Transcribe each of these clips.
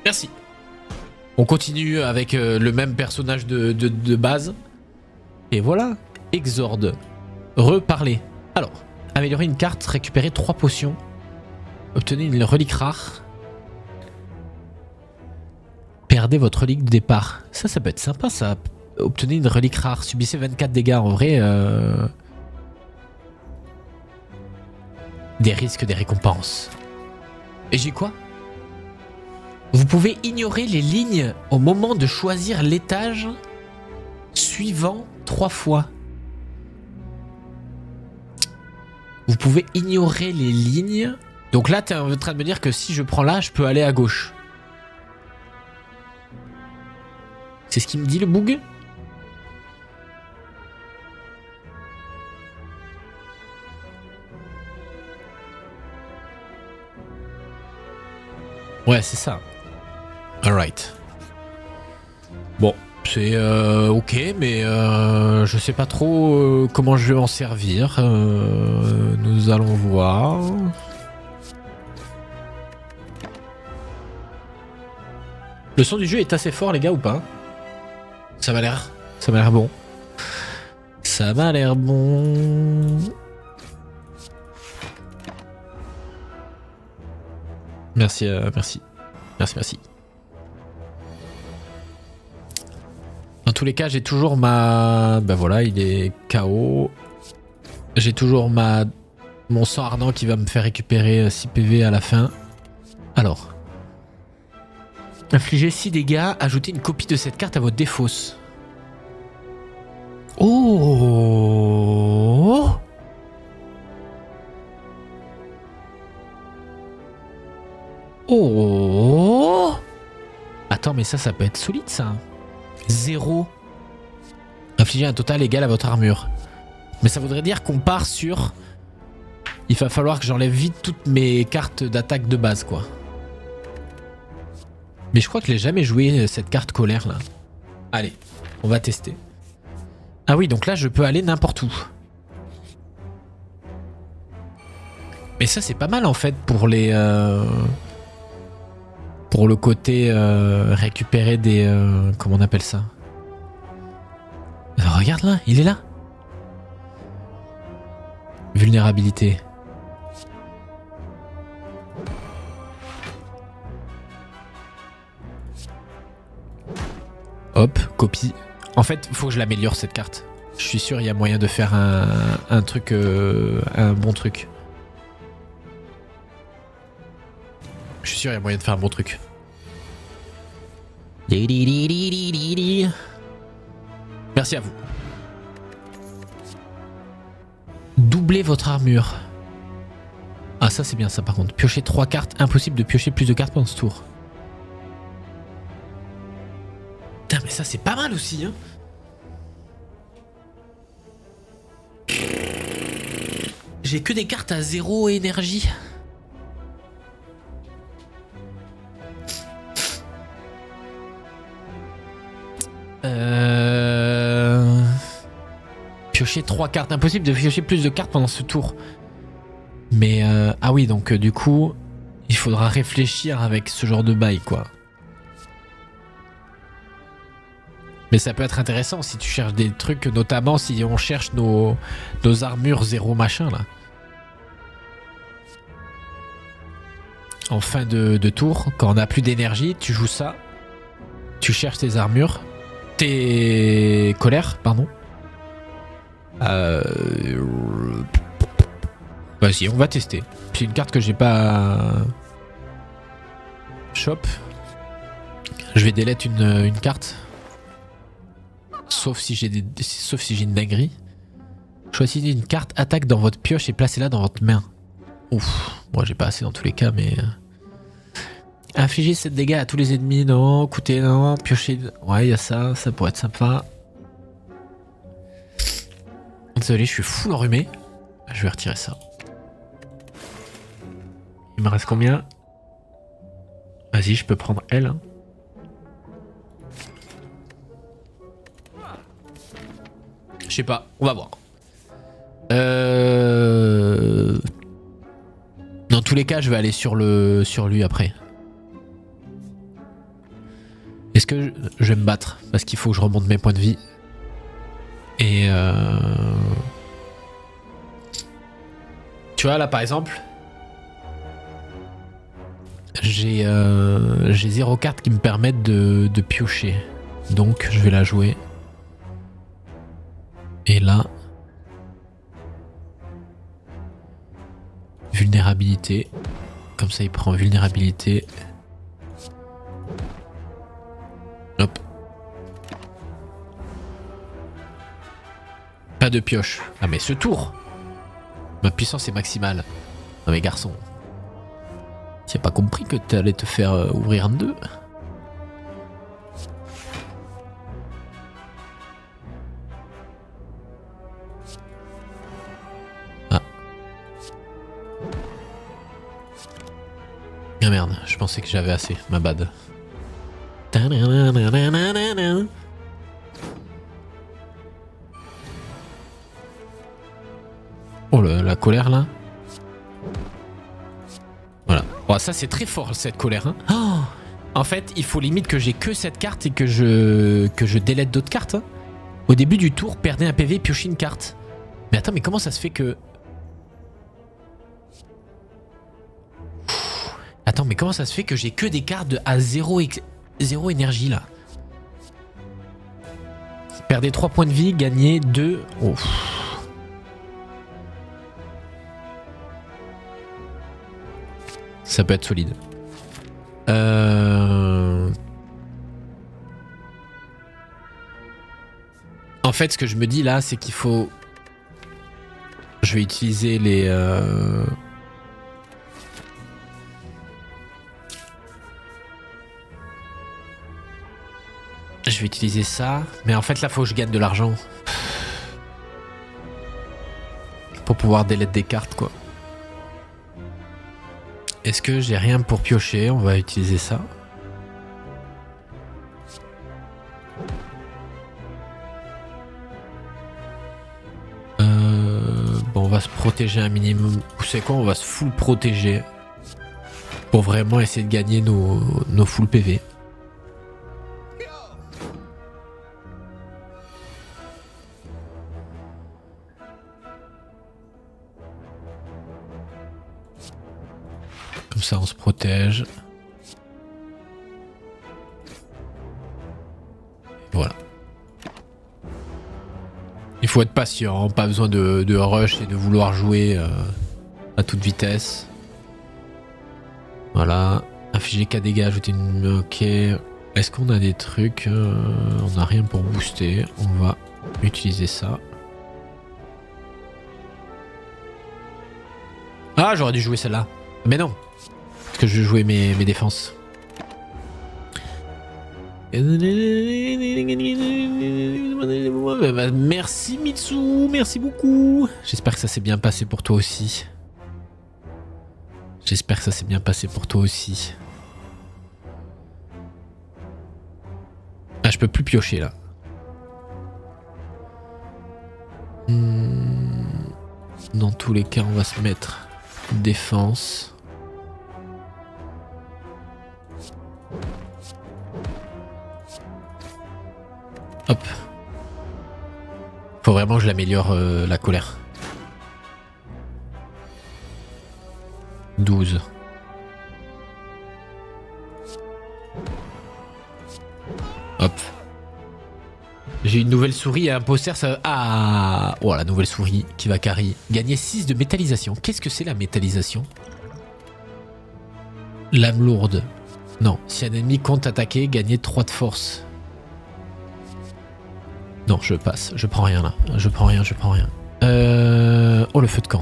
Merci. On continue avec le même personnage de base. Et voilà. Exorde. Reparler. Alors, améliorer une carte, récupérer 3 potions. Obtenez une relique rare. Perdez votre relique de départ. Ça peut être sympa, ça. Obtenez une relique rare. Subissez 24 dégâts. En vrai, des risques, des récompenses. Et j'ai quoi? Vous pouvez ignorer les lignes au moment de choisir l'étage suivant 3 fois. Vous pouvez ignorer les lignes. Donc là, tu es en train de me dire que si je prends là, je peux aller à gauche. C'est ce qu'il me dit, le bug? Ouais, c'est ça. Alright. Bon, c'est ok, mais je sais pas trop comment je vais en servir. Nous allons voir. Le son du jeu est assez fort, les gars, ou pas? Ça m'a l'air bon. Ça m'a l'air bon. Merci, merci. Dans tous les cas, j'ai toujours ma... Ben voilà, il est KO. J'ai toujours mon sang ardent qui va me faire récupérer 6 PV à la fin. Alors. Infligez 6 dégâts, ajoutez une copie de cette carte à votre défausse. Oh! Oh! Attends, mais ça peut être solide, ça. 0. Infligez un total égal à votre armure. Mais ça voudrait dire qu'on part sur... Il va falloir que j'enlève vite toutes mes cartes d'attaque de base, quoi. Mais je crois que je l'ai jamais joué, cette carte colère, là. Allez, on va tester. Ah oui, donc là, je peux aller n'importe où. Mais ça, c'est pas mal, en fait, pour les... Pour le côté récupérer des... comment on appelle ça? Regarde là, il est là. Vulnérabilité. Hop, copie. En fait, faut que je l'améliore cette carte. Je suis sûr il y a moyen de faire un truc, un bon truc. Je suis sûr il y a moyen de faire un bon truc. Merci à vous. Doublez votre armure. Ah ça c'est bien ça par contre. Piocher 3 cartes, impossible de piocher plus de cartes pendant ce tour. Putain mais ça c'est pas mal aussi hein. J'ai que des cartes à 0 énergie. Piocher 3 cartes. Impossible de piocher plus de cartes pendant ce tour. Mais ah oui, donc du coup, il faudra réfléchir avec ce genre de bail, quoi. Mais ça peut être intéressant si tu cherches des trucs, notamment si on cherche nos armures 0 machin, là. En fin de tour, quand on n'a plus d'énergie, tu joues ça. Tu cherches tes armures. Tes colères, pardon. Vas-y, on va tester. C'est une carte que j'ai pas... Shop. Je vais delete une carte. Sauf si j'ai une dinguerie. Choisissez une carte attaque dans votre pioche et placez-la dans votre main. Ouf. Moi, j'ai pas assez dans tous les cas, mais... Infligez 7 dégâts à tous les ennemis. Non, écoutez, non. Piocher... Ouais, il y a ça. Ça pourrait être sympa. Désolé, je suis full enrhumé. Je vais retirer ça. Il me reste combien? Vas-y, je peux prendre elle. Hein. Je sais pas, on va voir. Dans tous les cas, je vais aller sur lui après. que je vais me battre? Parce qu'il faut que je remonte mes points de vie. Et tu vois là par exemple, j'ai 0 cartes qui me permettent de piocher. Donc je vais la jouer. Et là, vulnérabilité. Comme ça il prend vulnérabilité. Hop. Pas de pioche. Ah mais ce tour, ma puissance est maximale. Non mais garçon, tu n'as pas compris que tu allais te faire ouvrir un 2? Ah. Ah merde, je pensais que j'avais assez, ma bad. Oh la colère là. Voilà. Bon, ça c'est très fort cette colère. Hein. Oh, en fait, il faut limite que j'ai que cette carte et que je délète d'autres cartes. Hein. Au début du tour, perdez un PV, piochez une carte. Mais attends, mais comment ça se fait que... Attends, mais comment ça se fait que j'ai que des cartes à 0 énergie là? Perdez 3 points de vie, gagnez 2... Oh. Ça peut être solide. En fait, ce que je me dis là, c'est qu'il faut... Je vais utiliser les... Je vais utiliser ça. Mais en fait, là, faut que je gagne de l'argent. Pour pouvoir délète des cartes, quoi. Est-ce que j'ai rien pour piocher? On va utiliser ça. Bon, on va se protéger un minimum. Vous savez quoi? On va se full protéger. Pour vraiment essayer de gagner nos full PV. Comme ça, on se protège. Voilà. Il faut être patient, pas besoin de rush et de vouloir jouer à toute vitesse. Voilà. Infliger 4 dégâts, ajouter une... Ok. Est-ce qu'on a des trucs on n'a rien pour booster. On va utiliser ça. Ah, j'aurais dû jouer celle-là. Mais non. Parce que je vais jouer mes défenses. Merci Mitsu, merci beaucoup. J'espère que ça s'est bien passé pour toi aussi. J'espère que ça s'est bien passé pour toi aussi. Ah, je peux plus piocher là. Dans tous les cas, on va se mettre défense. Hop. Faut vraiment que je l'améliore la colère. 12. Hop. J'ai une nouvelle souris et un poster, ça... Ah. Oh, la nouvelle souris qui va carry. Gagner 6 de métallisation. Qu'est-ce que c'est la métallisation? Lame lourde. Non. Si un ennemi compte attaquer, gagner 3 de force. Non, je passe. Je prends rien là. Je prends rien, je prends rien. Oh, le feu de camp.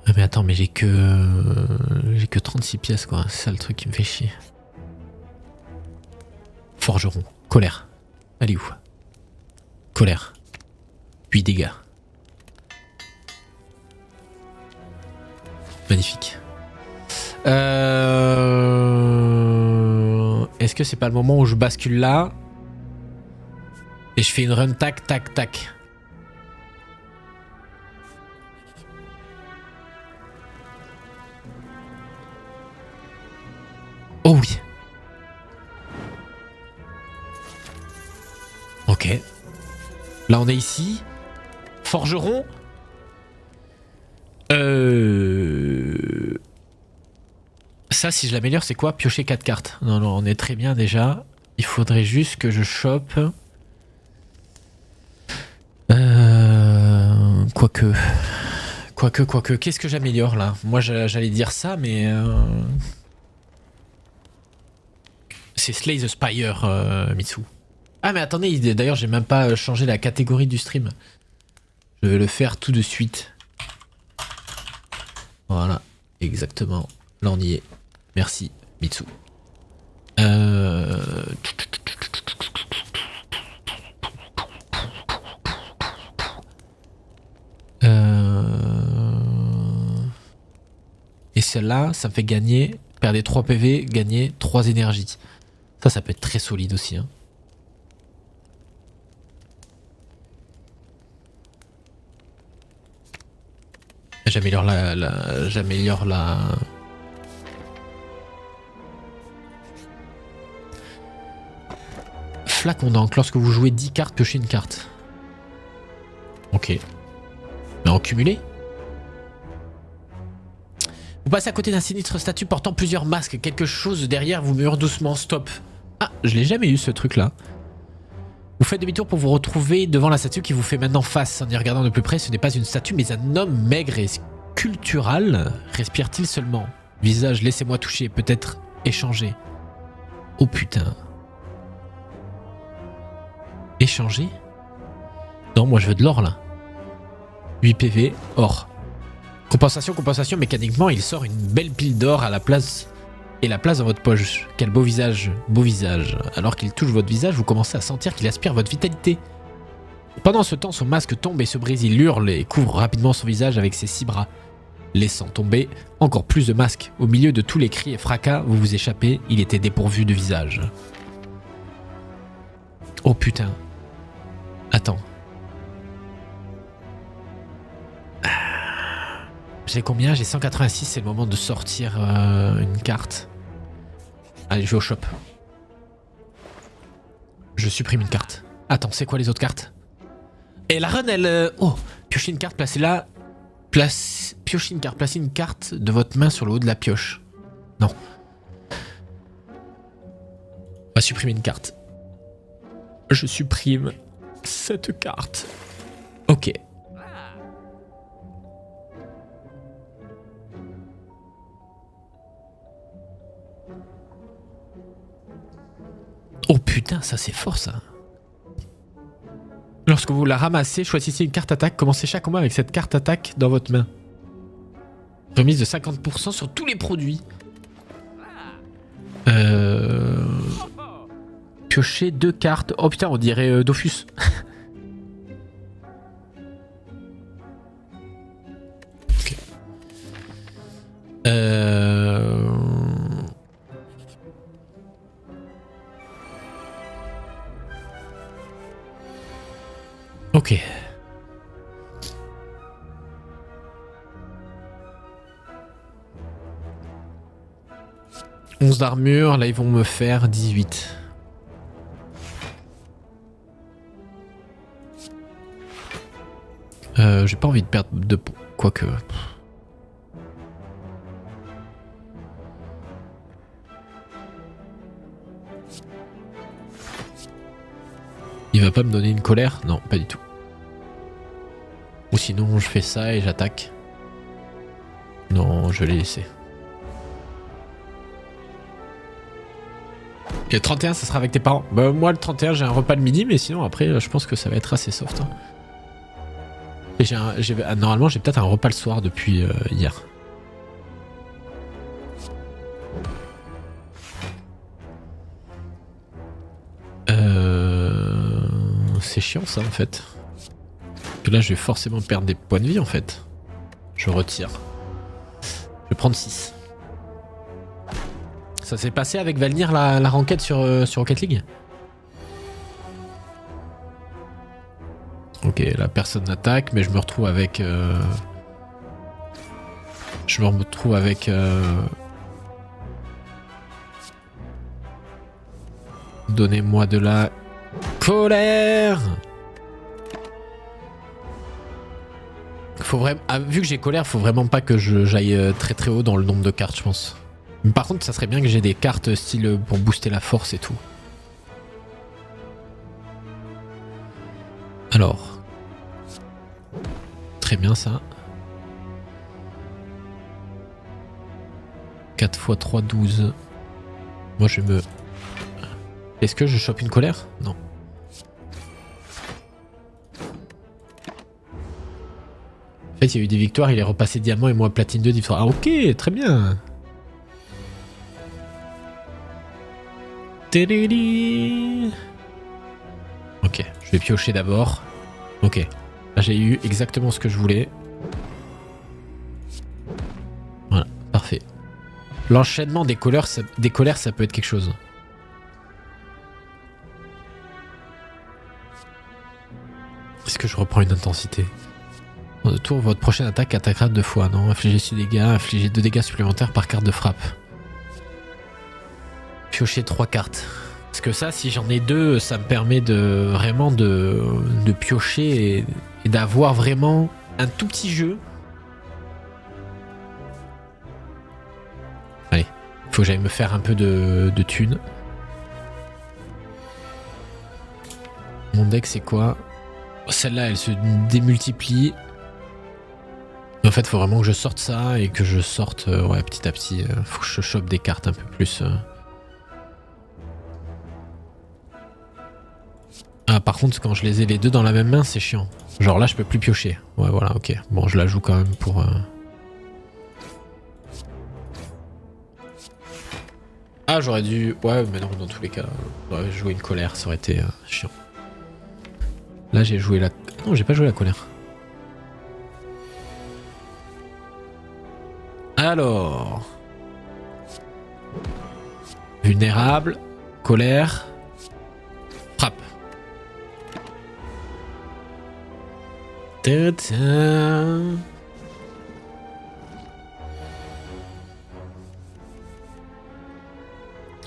Ah, mais attends, mais j'ai que 36 pièces quoi. C'est ça le truc qui me fait chier. Forgeron. Colère. Allez où? Colère. 8 dégâts. Magnifique. Est-ce que c'est pas le moment où je bascule là et je fais une run tac tac tac? Oh oui. Ok. Là on est ici. Forgeron. Ça si je l'améliore c'est quoi? Piocher 4 cartes. Non non on est très bien déjà. Il faudrait juste que je chope... Quoique, qu'est-ce que j'améliore là? Moi j'allais dire ça, mais... C'est Slay the Spire, Mitsu. Ah mais attendez, d'ailleurs j'ai même pas changé la catégorie du stream. Je vais le faire tout de suite. Voilà, exactement. Là on y est. Merci, Mitsu. Et celle-là, ça me fait gagner, perdre 3 PV, gagner 3 énergies. Ça peut être très solide aussi. Hein. J'améliore j'améliore la... Flacon d'encre. Lorsque vous jouez 10 cartes, piochez une carte. Ok. Mais en cumulé? Vous passez à côté d'un sinistre statut portant plusieurs masques. Quelque chose derrière vous murmure doucement. Stop. Ah, je l'ai jamais eu ce truc là. Vous faites demi-tour pour vous retrouver devant la statue qui vous fait maintenant face. En y regardant de plus près, ce n'est pas une statue mais un homme maigre et sculptural. Respire-t-il seulement? Visage, laissez-moi toucher, peut-être échanger. Oh putain. Échanger? Non, moi je veux de l'or là. 8 PV, or. Compensation, mécaniquement, il sort une belle pile d'or à la place et la place dans votre poche. Quel beau visage, beau visage. Alors qu'il touche votre visage, vous commencez à sentir qu'il aspire votre vitalité. Pendant ce temps, son masque tombe et se brise, il hurle et couvre rapidement son visage avec ses 6 bras. Laissant tomber encore plus de masques. Au milieu de tous les cris et fracas, vous vous échappez, il était dépourvu de visage. Oh putain. Attends. J'ai combien? J'ai 186, c'est le moment de sortir une carte. Allez, je vais au shop. Je supprime une carte. Attends, c'est quoi les autres cartes? Et la run, elle... Oh, piochez une carte, placez là. Piochez une carte, placez une carte de votre main sur le haut de la pioche. Non. On va supprimer une carte. Je supprime cette carte. Ok. Oh putain, ça c'est fort ça. Lorsque vous la ramassez, choisissez une carte attaque. Commencez chaque combat avec cette carte attaque dans votre main. Remise de 50% sur tous les produits. Piocher 2 cartes. Oh putain, on dirait Dofus. Ok. Ok. « 11 d'armure, là ils vont me faire 18. J'ai pas envie de perdre de... Quoique... Il va pas me donner une colère? Non, pas du tout. Ou sinon je fais ça et j'attaque. Non, je l'ai laissé. Et le 31, ça sera avec tes parents? Bah moi le 31 j'ai un repas le midi, mais sinon après je pense que ça va être assez soft. Hein. Et normalement j'ai peut-être un repas le soir depuis hier. C'est chiant ça en fait. Parce que là je vais forcément perdre des points de vie en fait. Je retire. Je vais prendre 6. Ça s'est passé avec Valnir la ranked sur Rocket League? Ok, là personne n'attaque, mais je me retrouve avec... Je me retrouve avec... Donnez-moi de la colère. Faut vraiment, vu que j'ai colère, faut vraiment pas que j'aille très très haut dans le nombre de cartes, je pense. Mais par contre, ça serait bien que j'ai des cartes style pour booster la force et tout. Alors. Très bien ça. 4 x 3, 12. Moi je me... Est-ce que je chope une colère? Non. En fait il y a eu des victoires, il est repassé diamant et moi platine 2 victoires. Ah ok, très bien. Ok, je vais piocher d'abord. Ok, là j'ai eu exactement ce que je voulais. Voilà, parfait. L'enchaînement des colères, ça peut être quelque chose. Est-ce que je reprends une intensité? En deux tours, votre prochaine attaque attaquera 2 fois. Non, infligez 6 dégâts, infligez 2 dégâts supplémentaires par carte de frappe. Piocher 3 cartes. Parce que ça, si j'en ai 2, ça me permet de vraiment de piocher et d'avoir vraiment un tout petit jeu. Allez, faut que j'aille me faire un peu de thunes. Mon deck, c'est quoi? Celle-là, elle se démultiplie. En fait, faut vraiment que je sorte ça et que je sorte ouais, petit à petit. Faut que je chope des cartes un peu plus. Ah, par contre, quand je les ai les deux dans la même main, c'est chiant. Genre là, je peux plus piocher. Ouais, voilà, ok. Bon, je la joue quand même pour... Ah, j'aurais dû... Ouais, mais non, dans tous les cas, j'aurais joué une colère, ça aurait été chiant. Là, j'ai joué la... Non, j'ai pas joué la colère. Alors... Vulnérable, colère, frappe. Ta-ta.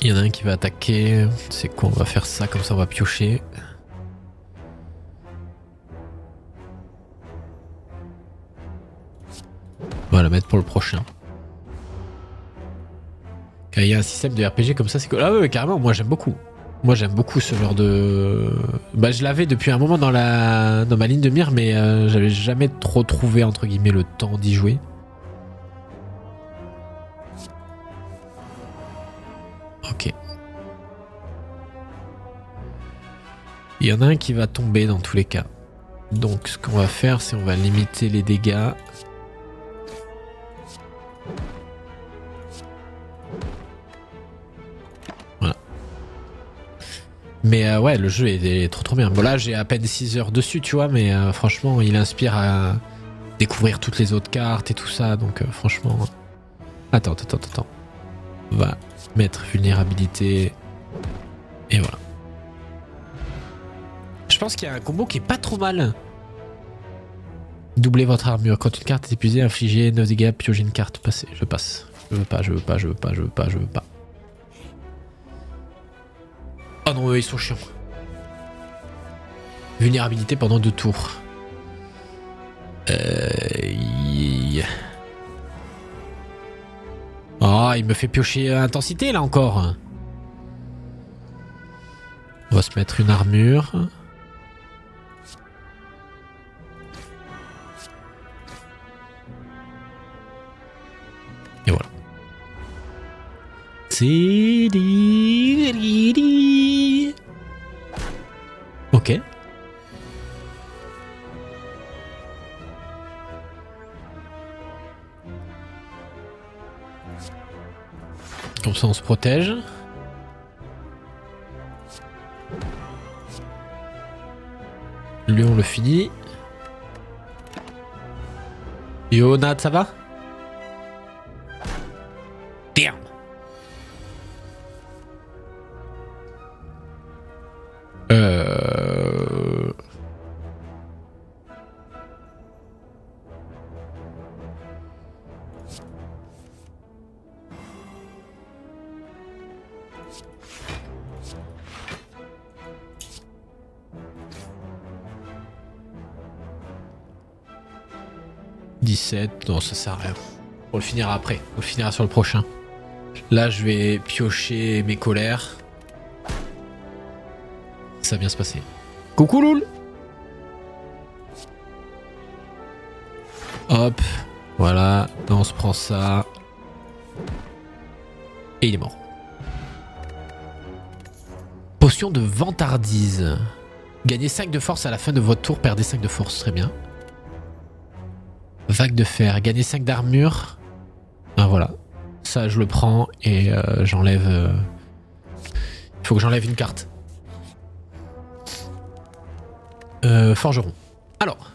Il y en a un qui va attaquer. C'est quoi? On va faire ça, comme ça on va piocher. On va la mettre pour le prochain. Quand il y a un système de RPG comme ça, c'est cool. Ah ouais, carrément, moi j'aime beaucoup. Moi j'aime beaucoup ce genre de... Bah je l'avais depuis un moment dans ma ligne de mire, mais j'avais jamais trop trouvé entre guillemets le temps d'y jouer. Ok. Il y en a un qui va tomber dans tous les cas. Donc ce qu'on va faire, c'est on va limiter les dégâts. Voilà. Mais ouais, le jeu est trop bien. Bon là, j'ai à peine 6 heures dessus, tu vois, mais franchement, il inspire à découvrir toutes les autres cartes et tout ça. Donc franchement... Attends. On va mettre vulnérabilité. Et voilà. Je pense qu'il y a un combo qui est pas trop mal. Doublez votre armure. Quand une carte est épuisée, infligez 9 dégâts, piogez une carte. Passez. Je passe. Je veux pas. Oh non, ils sont chiants. Vulnérabilité pendant 2 tours. Oh, il me fait piocher intensité là encore. On va se mettre une armure. Et voilà. Ok. Comme ça on se protège. Lui on le finit. Yo Nat, ça va? Damn. 17. Non, ça sert à rien. On le finira après. On le finira sur le prochain. Là, je vais piocher mes colères. Ça va bien se passer. Coucou Loul. Hop. Voilà. On se prend ça. Et il est mort. Potion de vantardise. Gagnez 5 de force à la fin de votre tour, perdez 5 de force, très bien. Vague de fer, gagnez 5 d'armure. Ah voilà, ça je le prends et j'enlève... Il faut que j'enlève une carte. Forgeron. Alors.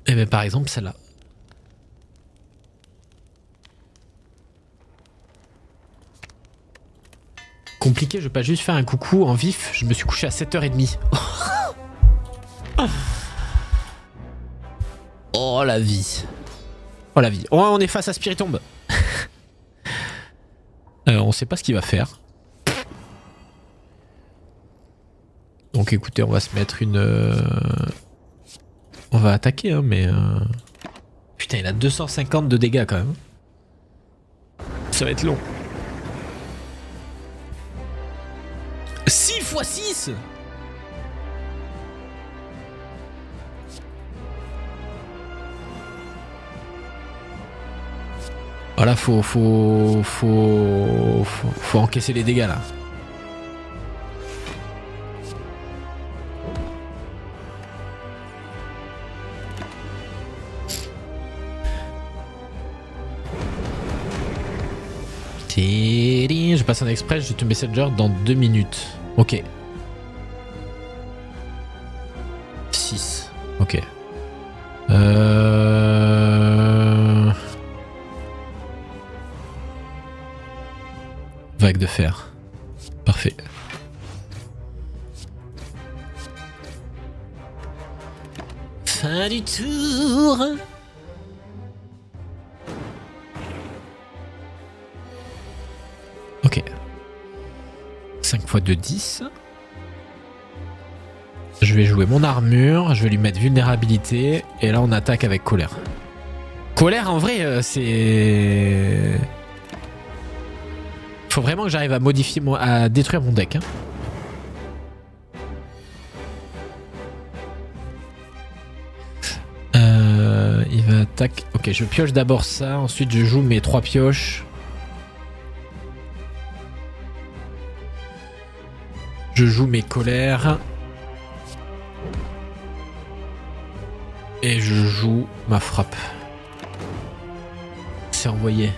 Eh bien par exemple celle-là. Compliqué, je vais pas juste faire un coucou en vif, je me suis couché à 7h30. Oh la vie. Oh la vie. Oh, on est face à Spiritomb. On sait pas ce qu'il va faire. Donc écoutez, on va se mettre une... On va attaquer, hein, mais... Putain, il a 250 de dégâts quand même. Ça va être long. 6 x 6. Voilà, faut encaisser les dégâts là. Je passe un express, je te messenger dans 2 minutes. Ok. 6. Ok. Vague de fer. Parfait. Fin du tour. Ok. 5 x 2, 10. Je vais jouer mon armure, je vais lui mettre vulnérabilité, et là on attaque avec colère. Colère en vrai, c'est... Faut vraiment que j'arrive à modifier, à détruire mon deck. Hein. Il va attaquer... Ok, je pioche d'abord ça, ensuite je joue mes 3 pioches. Je joue mes colères. Et je joue ma frappe. C'est envoyé.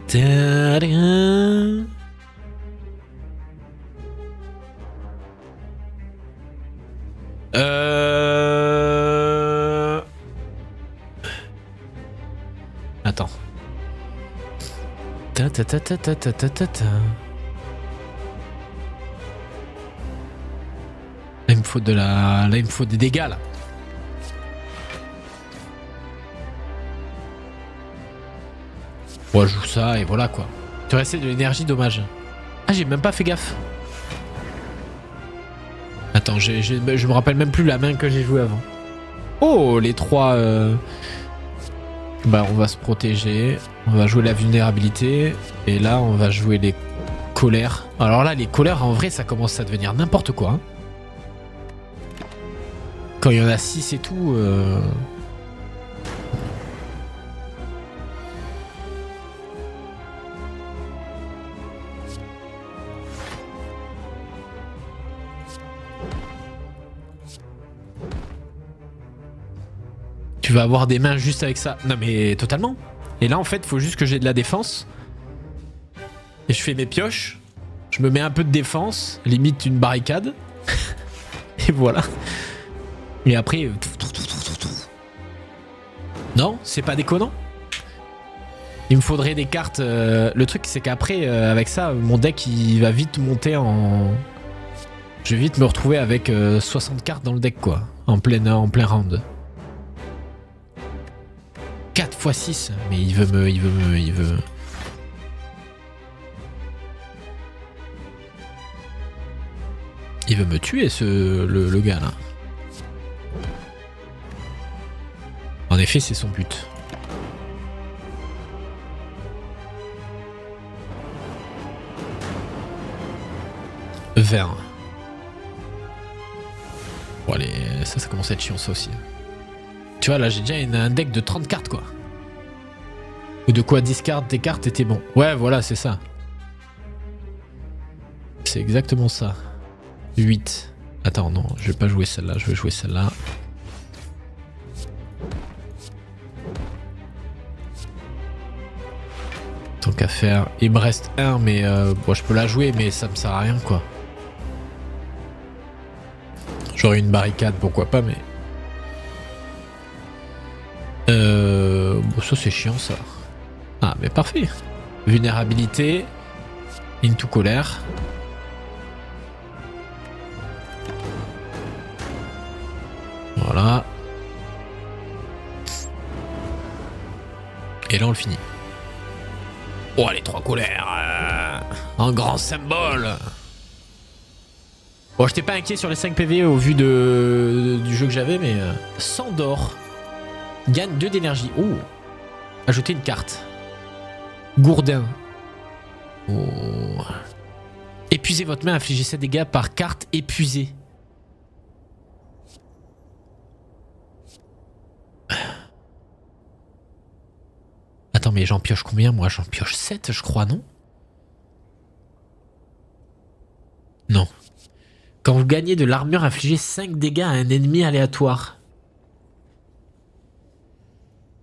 Tadam. Attends. Ta ta ta ta ta ta ta ta ta. Là il me faut de la... Là il me faut des dégâts là. Bon, je joue ça et voilà quoi. Tu restais de l'énergie, dommage. Ah, j'ai même pas fait gaffe. Attends, je me rappelle même plus la main que j'ai joué avant. Oh, les 3... Bah, on va se protéger. On va jouer la vulnérabilité. Et là, on va jouer les colères. Alors là, les colères, en vrai, ça commence à devenir n'importe quoi. Hein. Quand il y en a 6 et tout... Tu vas avoir des mains juste avec ça. Non mais totalement. Et là en fait, il faut juste que j'ai de la défense. Et je fais mes pioches. Je me mets un peu de défense. Limite une barricade. Et voilà. Et après... Non, c'est pas déconnant. Il me faudrait des cartes... Le truc c'est qu'après, avec ça, mon deck il va vite monter en... Je vais vite me retrouver avec 60 cartes dans le deck quoi. En plein round. 4 x 6, mais il veut... veut me tuer, le gars là. En effet, c'est son but. Vert. Bon allez, ça commence à être chiant ça aussi. Tu vois là j'ai déjà un deck de 30 cartes quoi. Ou de quoi discard des cartes et t'es bon. Ouais voilà c'est ça. C'est exactement ça. 8. Attends non, je vais pas jouer celle-là, je vais jouer celle-là. Tant qu'à faire. Il me reste un mais bon, je peux la jouer mais ça me sert à rien quoi. J'aurais une barricade, pourquoi pas, mais... Bon, ça c'est chiant ça. Ah, mais parfait. Vulnérabilité. Into colère. Voilà. Et là on le finit. Oh, les 3 colères. Un grand symbole. Bon, j'étais pas inquiet sur les 5 PV au vu du jeu que j'avais, mais... 100 d'or. Gagne 2 d'énergie. Oh. Ajouter une carte. Gourdin. Oh. Épuisez votre main, infligez 7 dégâts par carte épuisée. Attends, mais j'en pioche combien moi? J'en pioche 7, je crois, non? Non. Quand vous gagnez de l'armure, infligez 5 dégâts à un ennemi aléatoire.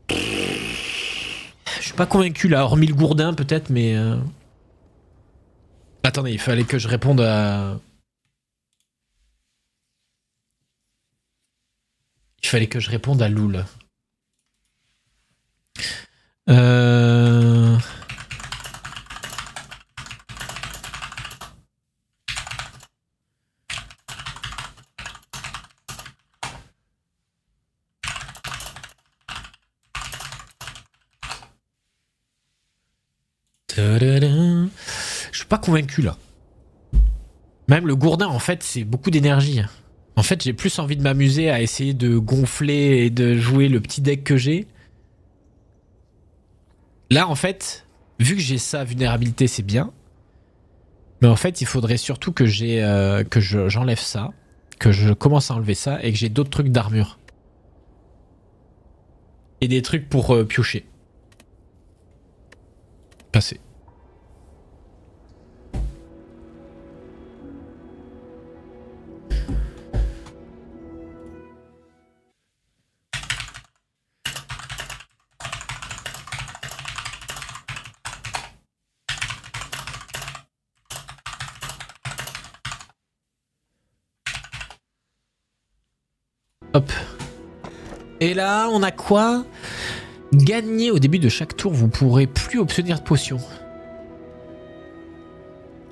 Je suis pas convaincu là, hormis le gourdin peut-être, mais... Attendez, il fallait que je réponde à... Il fallait que je réponde à Loul. Je suis pas convaincu là. Même le gourdin en fait c'est beaucoup d'énergie. En fait j'ai plus envie de m'amuser à essayer de gonfler et de jouer le petit deck que j'ai. Là en fait, vu que j'ai ça, vulnérabilité c'est bien. Mais en fait il faudrait surtout que j'enlève ça. Que je commence à enlever ça et que j'ai d'autres trucs d'armure. Et des trucs pour piocher. Passer. Hop. Et là, on a quoi? Gagner au début de chaque tour, vous pourrez plus obtenir de potions.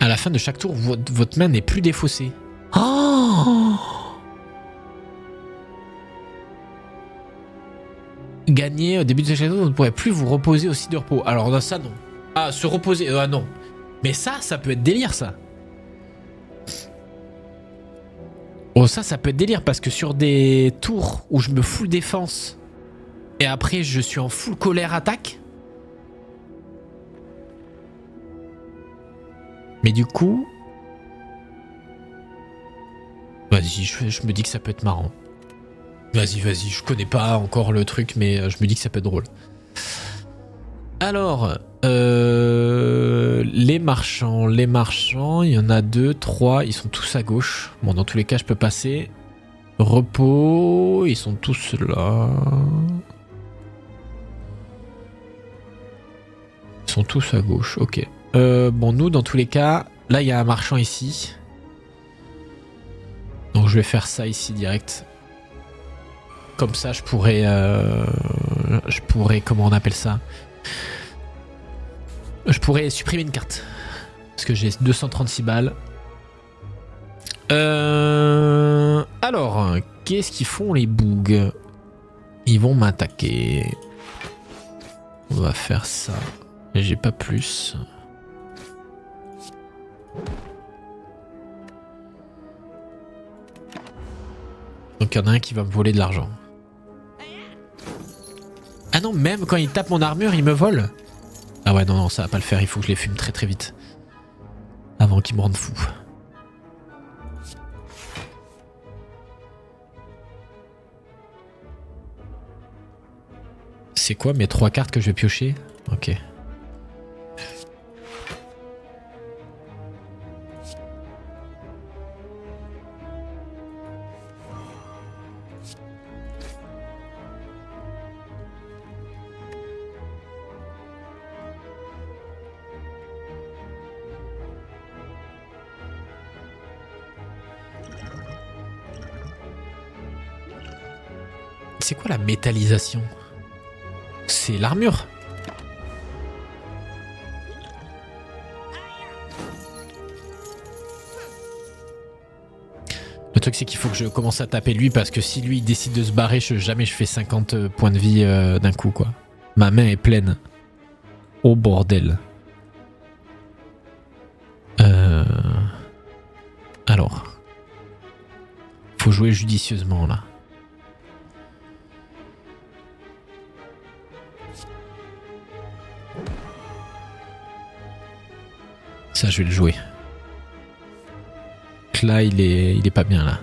À la fin de chaque tour, votre main n'est plus défaussée. Oh! Gagner au début de chaque tour, vous ne pourrez plus vous reposer aussi de repos. Alors dans ça, non. Ah, se reposer, ah non. Mais ça peut être délire, ça. Oh, ça peut être délire parce que sur des tours où je me full défense et après je suis en full colère attaque. Mais du coup... Vas-y, je me dis que ça peut être marrant. Vas-y, je connais pas encore le truc mais je me dis que ça peut être drôle. Alors, les marchands, il y en a 2, 3, ils sont tous à gauche. Bon, dans tous les cas, je peux passer. Repos, ils sont tous là. Ils sont tous à gauche, ok. Bon, nous, dans tous les cas, là, il y a un marchand ici. Donc, je vais faire ça ici direct. Comme ça, je pourrais, comment on appelle ça ? Je pourrais supprimer une carte. Parce que j'ai 236 balles. Alors, qu'est-ce qu'ils font les bougs? Ils vont m'attaquer. On va faire ça. J'ai pas plus. Donc il y en a un qui va me voler de l'argent. Ah non, même quand il tape mon armure, il me vole. Ah ouais, non, non, ça va pas le faire. Il faut que je les fume très très vite. Avant qu'il me rende fou. C'est quoi mes 3 cartes que je vais piocher? Ok. C'est quoi la métallisation? C'est l'armure. Le truc c'est qu'il faut que je commence à taper lui parce que si lui il décide de se barrer, jamais je fais 50 points de vie d'un coup quoi. Ma main est pleine. Oh bordel. Alors. Faut jouer judicieusement là. Ça, je vais le jouer. Là, il est pas bien, là.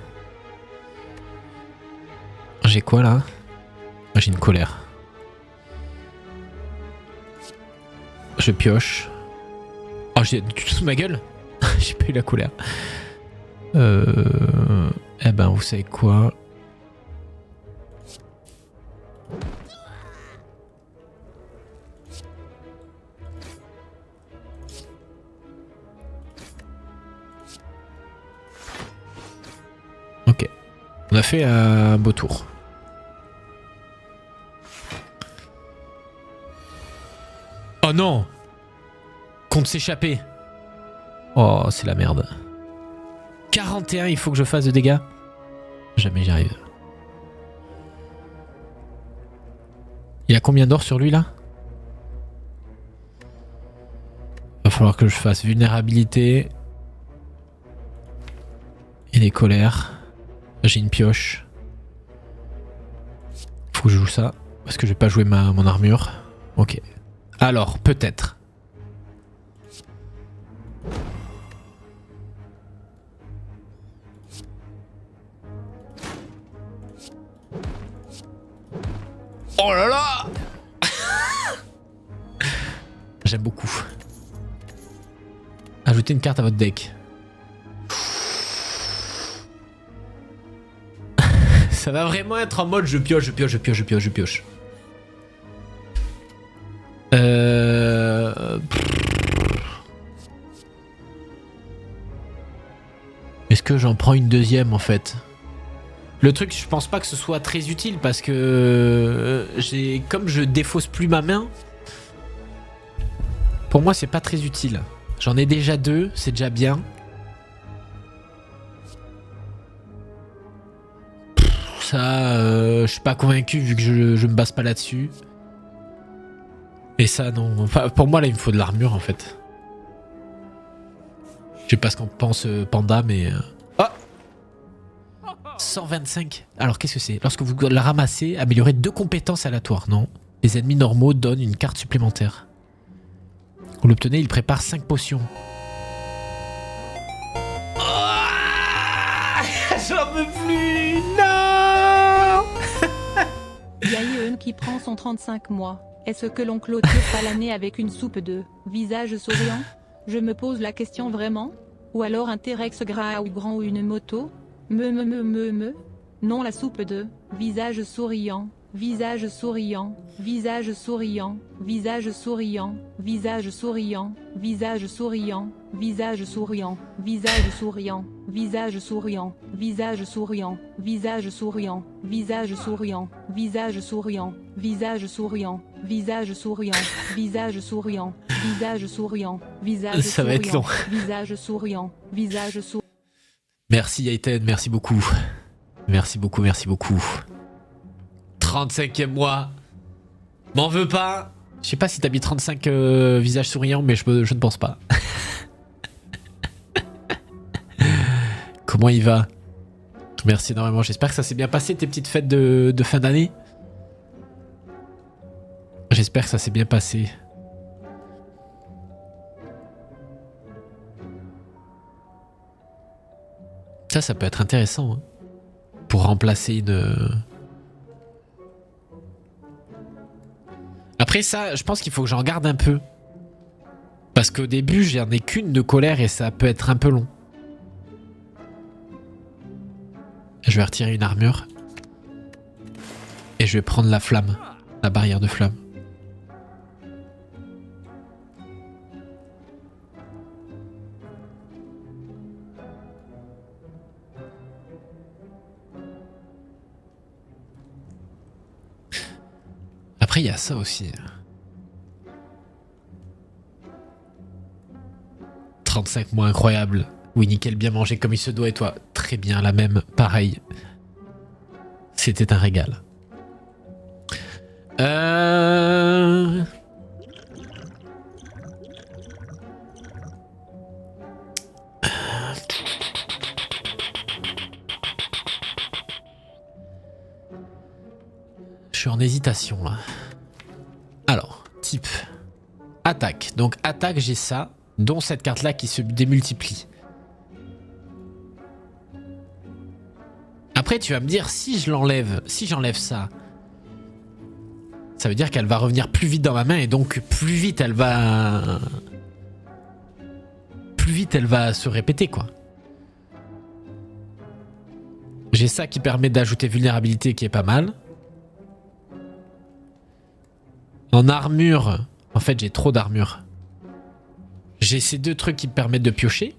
J'ai quoi, là? J'ai une colère. Je pioche. Oh, j'ai du tout sous ma gueule. J'ai pas eu la colère. Eh ben, vous savez quoi? Ok. On a fait un beau tour. Oh non! Compte s'échapper. Oh, c'est la merde. 41, il faut que je fasse de dégâts. Jamais j'y arrive. Il a combien d'or sur lui là? Va falloir que je fasse vulnérabilité. Et des colères. J'ai une pioche. Faut que je joue ça. Parce que je vais pas jouer mon armure. Ok. Alors, peut-être. Oh là là. J'aime beaucoup. Ajoutez une carte à votre deck. Ça va vraiment être en mode je pioche, je pioche, je pioche, je pioche, je pioche. Est-ce que j'en prends une deuxième en fait? Le truc, je pense pas que ce soit très utile parce que comme je défausse plus ma main, pour moi c'est pas très utile. J'en ai déjà 2, c'est déjà bien. Ça, je suis pas convaincu vu que je me base pas là-dessus. Et ça, non. Enfin, pour moi, là, il me faut de l'armure, en fait. Je sais pas ce qu'en pense Panda, mais... Oh 125. Alors, qu'est-ce que c'est? Lorsque vous la ramassez, améliorez 2 compétences aléatoires. Non. Les ennemis normaux donnent une carte supplémentaire. Vous l'obtenez, il prépare 5 potions. J'en peux plus. Non. Yaeun qui prend son 35 mois. Est-ce que l'on clôture pas l'année avec une soupe de visage souriant? Je me pose la question vraiment? Ou alors un T-Rex gras ou grand ou une moto? Me. Non, la soupe de visage souriant. Visage souriant, visage souriant, visage souriant, visage souriant, visage souriant, visage souriant, visage souriant, visage souriant, visage souriant, visage souriant, visage souriant, visage souriant, visage souriant, visage souriant, visage souriant, visage souriant, visage ça va être long. Visage souriant, visage souriant. Merci Yaiten, merci beaucoup. Merci beaucoup, merci beaucoup. 35e mois. M'en veux pas. Je sais pas si t'as mis 35 visages souriants, mais je ne pense pas. Comment il va? Merci énormément. J'espère que ça s'est bien passé tes petites fêtes de fin d'année. J'espère que ça s'est bien passé. Ça peut être intéressant. Hein. Pour remplacer une... Après ça, je pense qu'il faut que j'en garde un peu. Parce qu'au début, j'en ai qu'une de colère et ça peut être un peu long. Je vais retirer une armure. Et je vais prendre la flamme. La barrière de flamme. Après, il y a ça aussi. 35 mois, incroyable. Oui, nickel, bien mangé comme il se doit. Et toi, très bien, la même, pareil. C'était un régal. Je suis en hésitation, là. Alors, type. Attaque. Donc, attaque, j'ai ça. Dont cette carte-là qui se démultiplie. Après, tu vas me dire, si je l'enlève, si j'enlève ça, ça veut dire qu'elle va revenir plus vite dans ma main et donc plus vite elle va se répéter, quoi. J'ai ça qui permet d'ajouter vulnérabilité qui est pas mal. En armure, en fait, j'ai trop d'armure. J'ai ces deux trucs qui me permettent de piocher,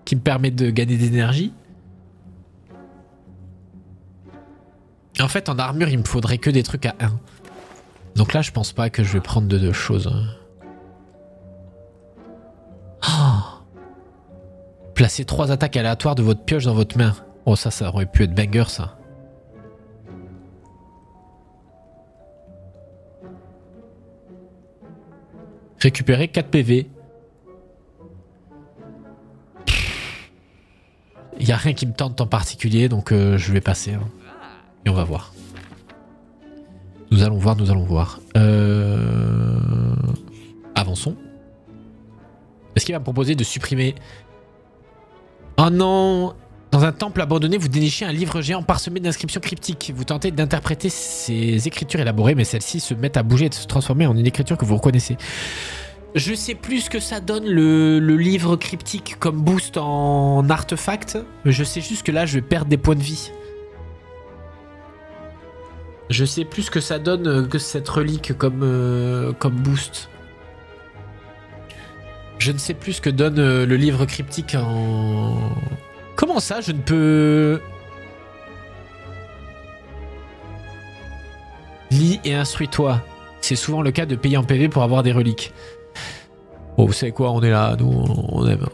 qui me permettent de gagner d'énergie. En fait, en armure, il me faudrait que des trucs à 1. Donc là, je pense pas que je vais prendre de deux choses. Oh. Placez 3 attaques aléatoires de votre pioche dans votre main. Oh, ça aurait pu être banger, ça. Récupérer 4 PV. Il n'y a rien qui me tente en particulier, donc je vais passer. Hein. Et on va voir. Nous allons voir, nous allons voir. Avançons. Est-ce qu'il va me proposer de supprimer... Oh non! Dans un temple abandonné, vous dénichez un livre géant parsemé d'inscriptions cryptiques. Vous tentez d'interpréter ces écritures élaborées, mais celles-ci se mettent à bouger et à se transformer en une écriture que vous reconnaissez. Je sais plus ce que ça donne le livre cryptique comme boost en artefact. Je sais juste que là, je vais perdre des points de vie. Je sais plus ce que ça donne que cette relique comme boost. Je ne sais plus ce que donne le livre cryptique en... Comment ça, je ne peux... Lis et instruis-toi. C'est souvent le cas de payer en PV pour avoir des reliques. Bon, vous savez quoi, on est là, nous, on aime.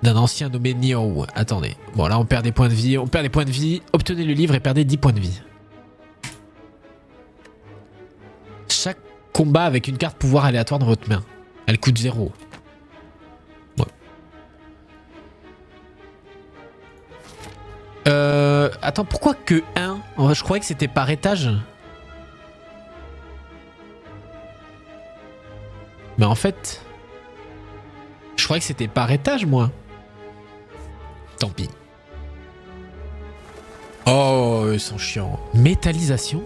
D'un ancien nommé Nio. Attendez. Bon, là, on perd des points de vie. On perd des points de vie. Obtenez le livre et perdez 10 points de vie. Chaque combat avec une carte pouvoir aléatoire dans votre main. Elle coûte 0. Ouais. Attends, pourquoi que 1? En vrai, je croyais que c'était par étage. Mais en fait... Je croyais que c'était par étage, moi. Tant pis. Oh, ils sont chiants. Métallisation.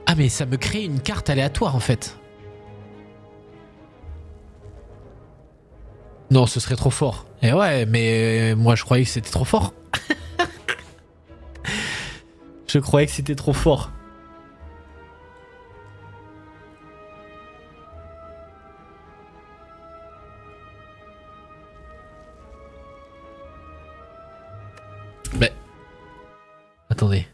Ah, mais ça me crée une carte aléatoire, en fait. Non, ce serait trop fort. Et ouais, mais moi, je croyais que c'était trop fort. Je croyais que c'était trop fort. Mais... Attendez.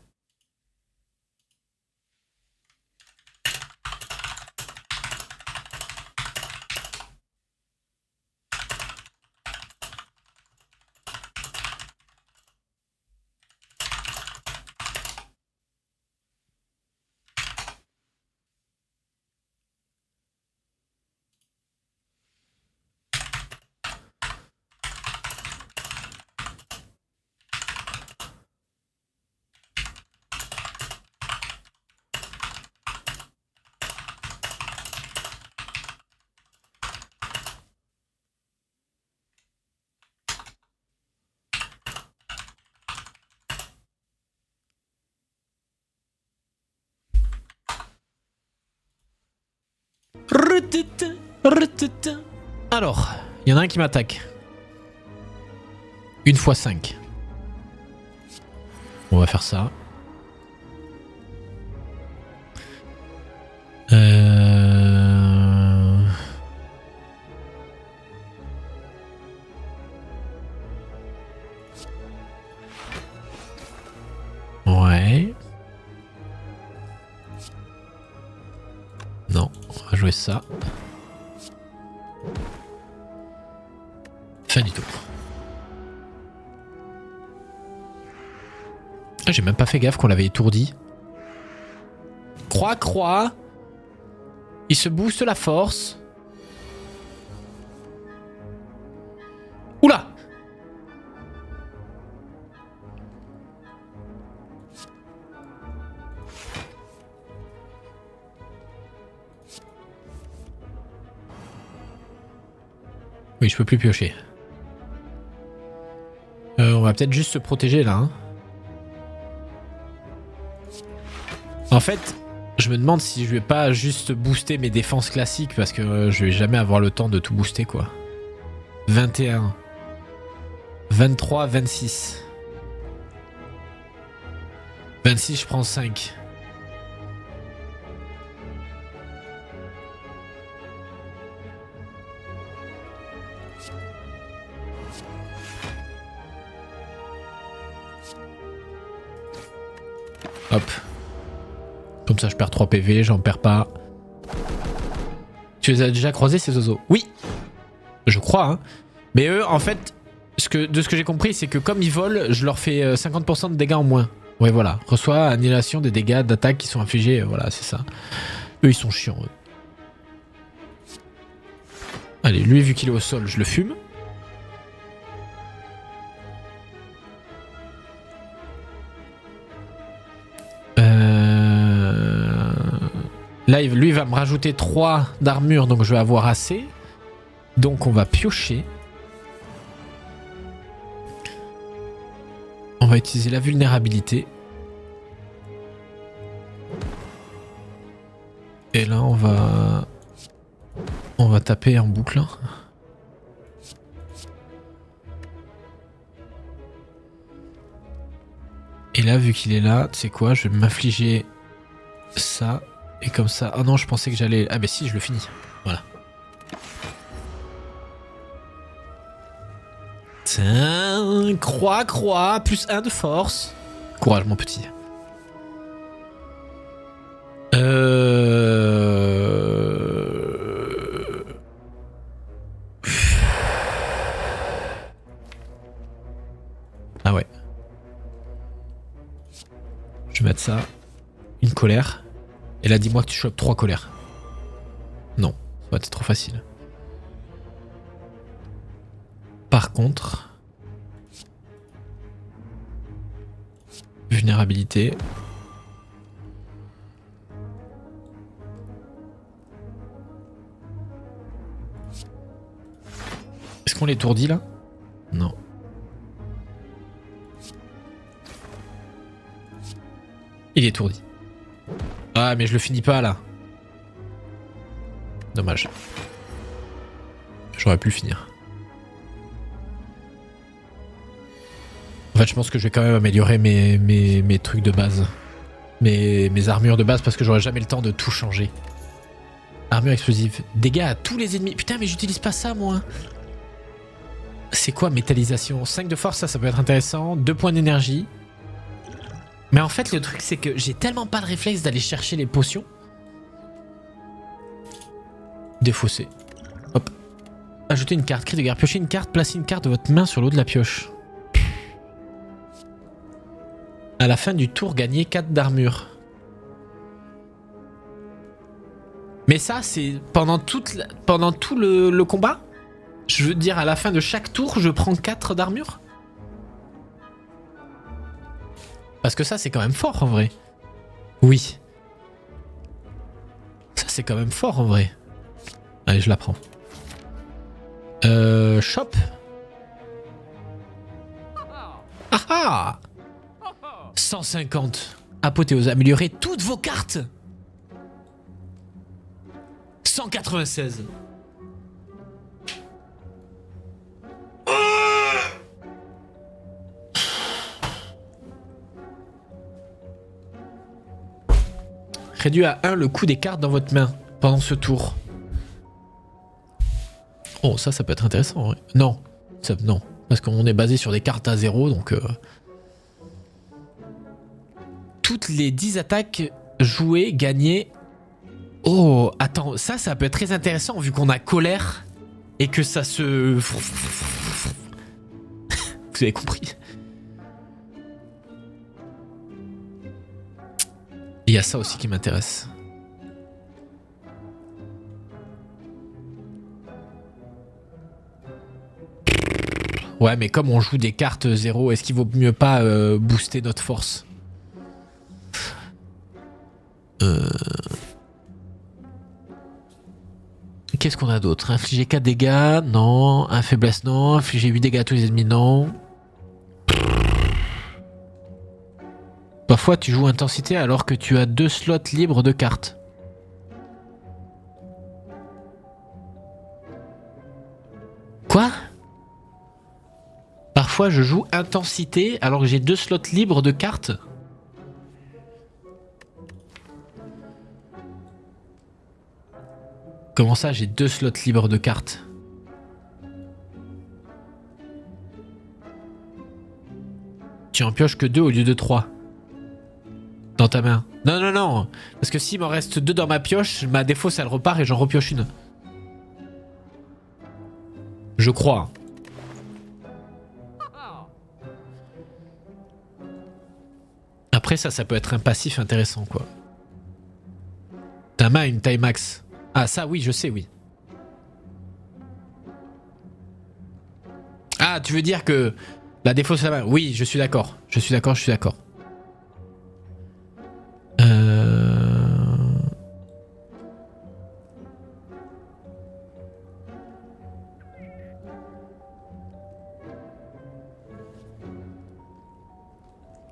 Alors, il y en a un qui m'attaque. 1 x 5. On va faire ça. Ouais. Non, on va jouer ça. Fin du tour. Ah, j'ai même pas fait gaffe qu'on l'avait étourdi. Croix. Il se booste la force. Oula! Oui, je peux plus piocher. On va peut-être juste se protéger là. Hein. En fait, je me demande si je vais pas juste booster mes défenses classiques parce que je vais jamais avoir le temps de tout booster quoi. 21. 23, 26. 26, je prends 5. Hop. Comme ça, je perds 3 PV, j'en perds pas. Tu les as déjà croisés, ces oiseaux? Oui. Je crois, hein. Mais eux, en fait, de ce que j'ai compris, c'est que comme ils volent, je leur fais 50% de dégâts en moins. Ouais, voilà. Reçoit annulation des dégâts d'attaque qui sont infligés. Voilà, c'est ça. Eux, ils sont chiants. Eux. Allez, lui, vu qu'il est au sol, je le fume. Là, lui, il va me rajouter 3 d'armure, donc je vais avoir assez. Donc, on va piocher. On va utiliser la vulnérabilité. Et là, on va taper en boucle. Et là, vu qu'il est là, tu sais quoi, je vais m'infliger ça. Et comme ça... Oh non, je pensais que j'allais... Ah bah si, je le finis. Voilà. Tiens, croix, plus 1 de force. Courage, mon petit. Ah ouais. Je vais mettre ça. Une colère. Et là, dis-moi que tu chopes 3 colères. Non, ça va être trop facile. Par contre... Vulnérabilité. Est-ce qu'on l'étourdit là? Non. Il est étourdi. Ah mais je le finis pas là. Dommage. J'aurais pu le finir. En fait je pense que je vais quand même améliorer mes trucs de base. Mes armures de base parce que j'aurai jamais le temps de tout changer. Armure explosive. Dégâts à tous les ennemis. Putain mais j'utilise pas ça moi. C'est quoi métallisation? 5 de force, ça peut être intéressant. 2 points d'énergie. Mais en fait, le truc, c'est que j'ai tellement pas le réflexe d'aller chercher les potions. Défausser. Hop. Ajouter une carte. Cri de guerre. Piocher une carte. Placez une carte de votre main sur le haut de la pioche. À la fin du tour, gagnez 4 d'armure. Mais ça, c'est pendant tout le combat? Je veux dire, à la fin de chaque tour, je prends 4 d'armure? Parce que ça, c'est quand même fort en vrai. Oui. Ça, c'est quand même fort en vrai. Allez, je la prends. Shop. Ah ah 150. Apothéose. Améliorer toutes vos cartes. 196. Réduit à 1 le coût des cartes dans votre main pendant ce tour. Oh, ça peut être intéressant. Ouais. Non, non. Parce qu'on est basé sur des cartes à 0, donc... Toutes les 10 attaques jouées, gagnées... Oh, attends, ça peut être très intéressant vu qu'on a colère et que ça se... Vous avez compris. Il y a ça aussi qui m'intéresse. Ouais, mais comme on joue des cartes 0, est-ce qu'il vaut mieux pas booster notre force? Qu'est-ce qu'on a d'autre? Infliger 4 dégâts? Non. Un faiblesse? Non. Infliger 8 dégâts à tous les ennemis? Non. Parfois tu joues intensité alors que tu as 2 slots libres de cartes. Quoi? Parfois je joue intensité alors que j'ai 2 slots libres de cartes. Comment ça j'ai 2 slots libres de cartes? Tu en pioches que 2 au lieu de 3. Dans ta main. Non, non, non. Parce que s'il m'en reste 2 dans ma pioche, ma défausse elle repart et j'en repioche une. Je crois. Après ça peut être un passif intéressant quoi. Ta main a une taille max. Ah ça oui, je sais, oui. Ah, tu veux dire que la défausse à la main. Oui, je suis d'accord. Je suis d'accord, je suis d'accord.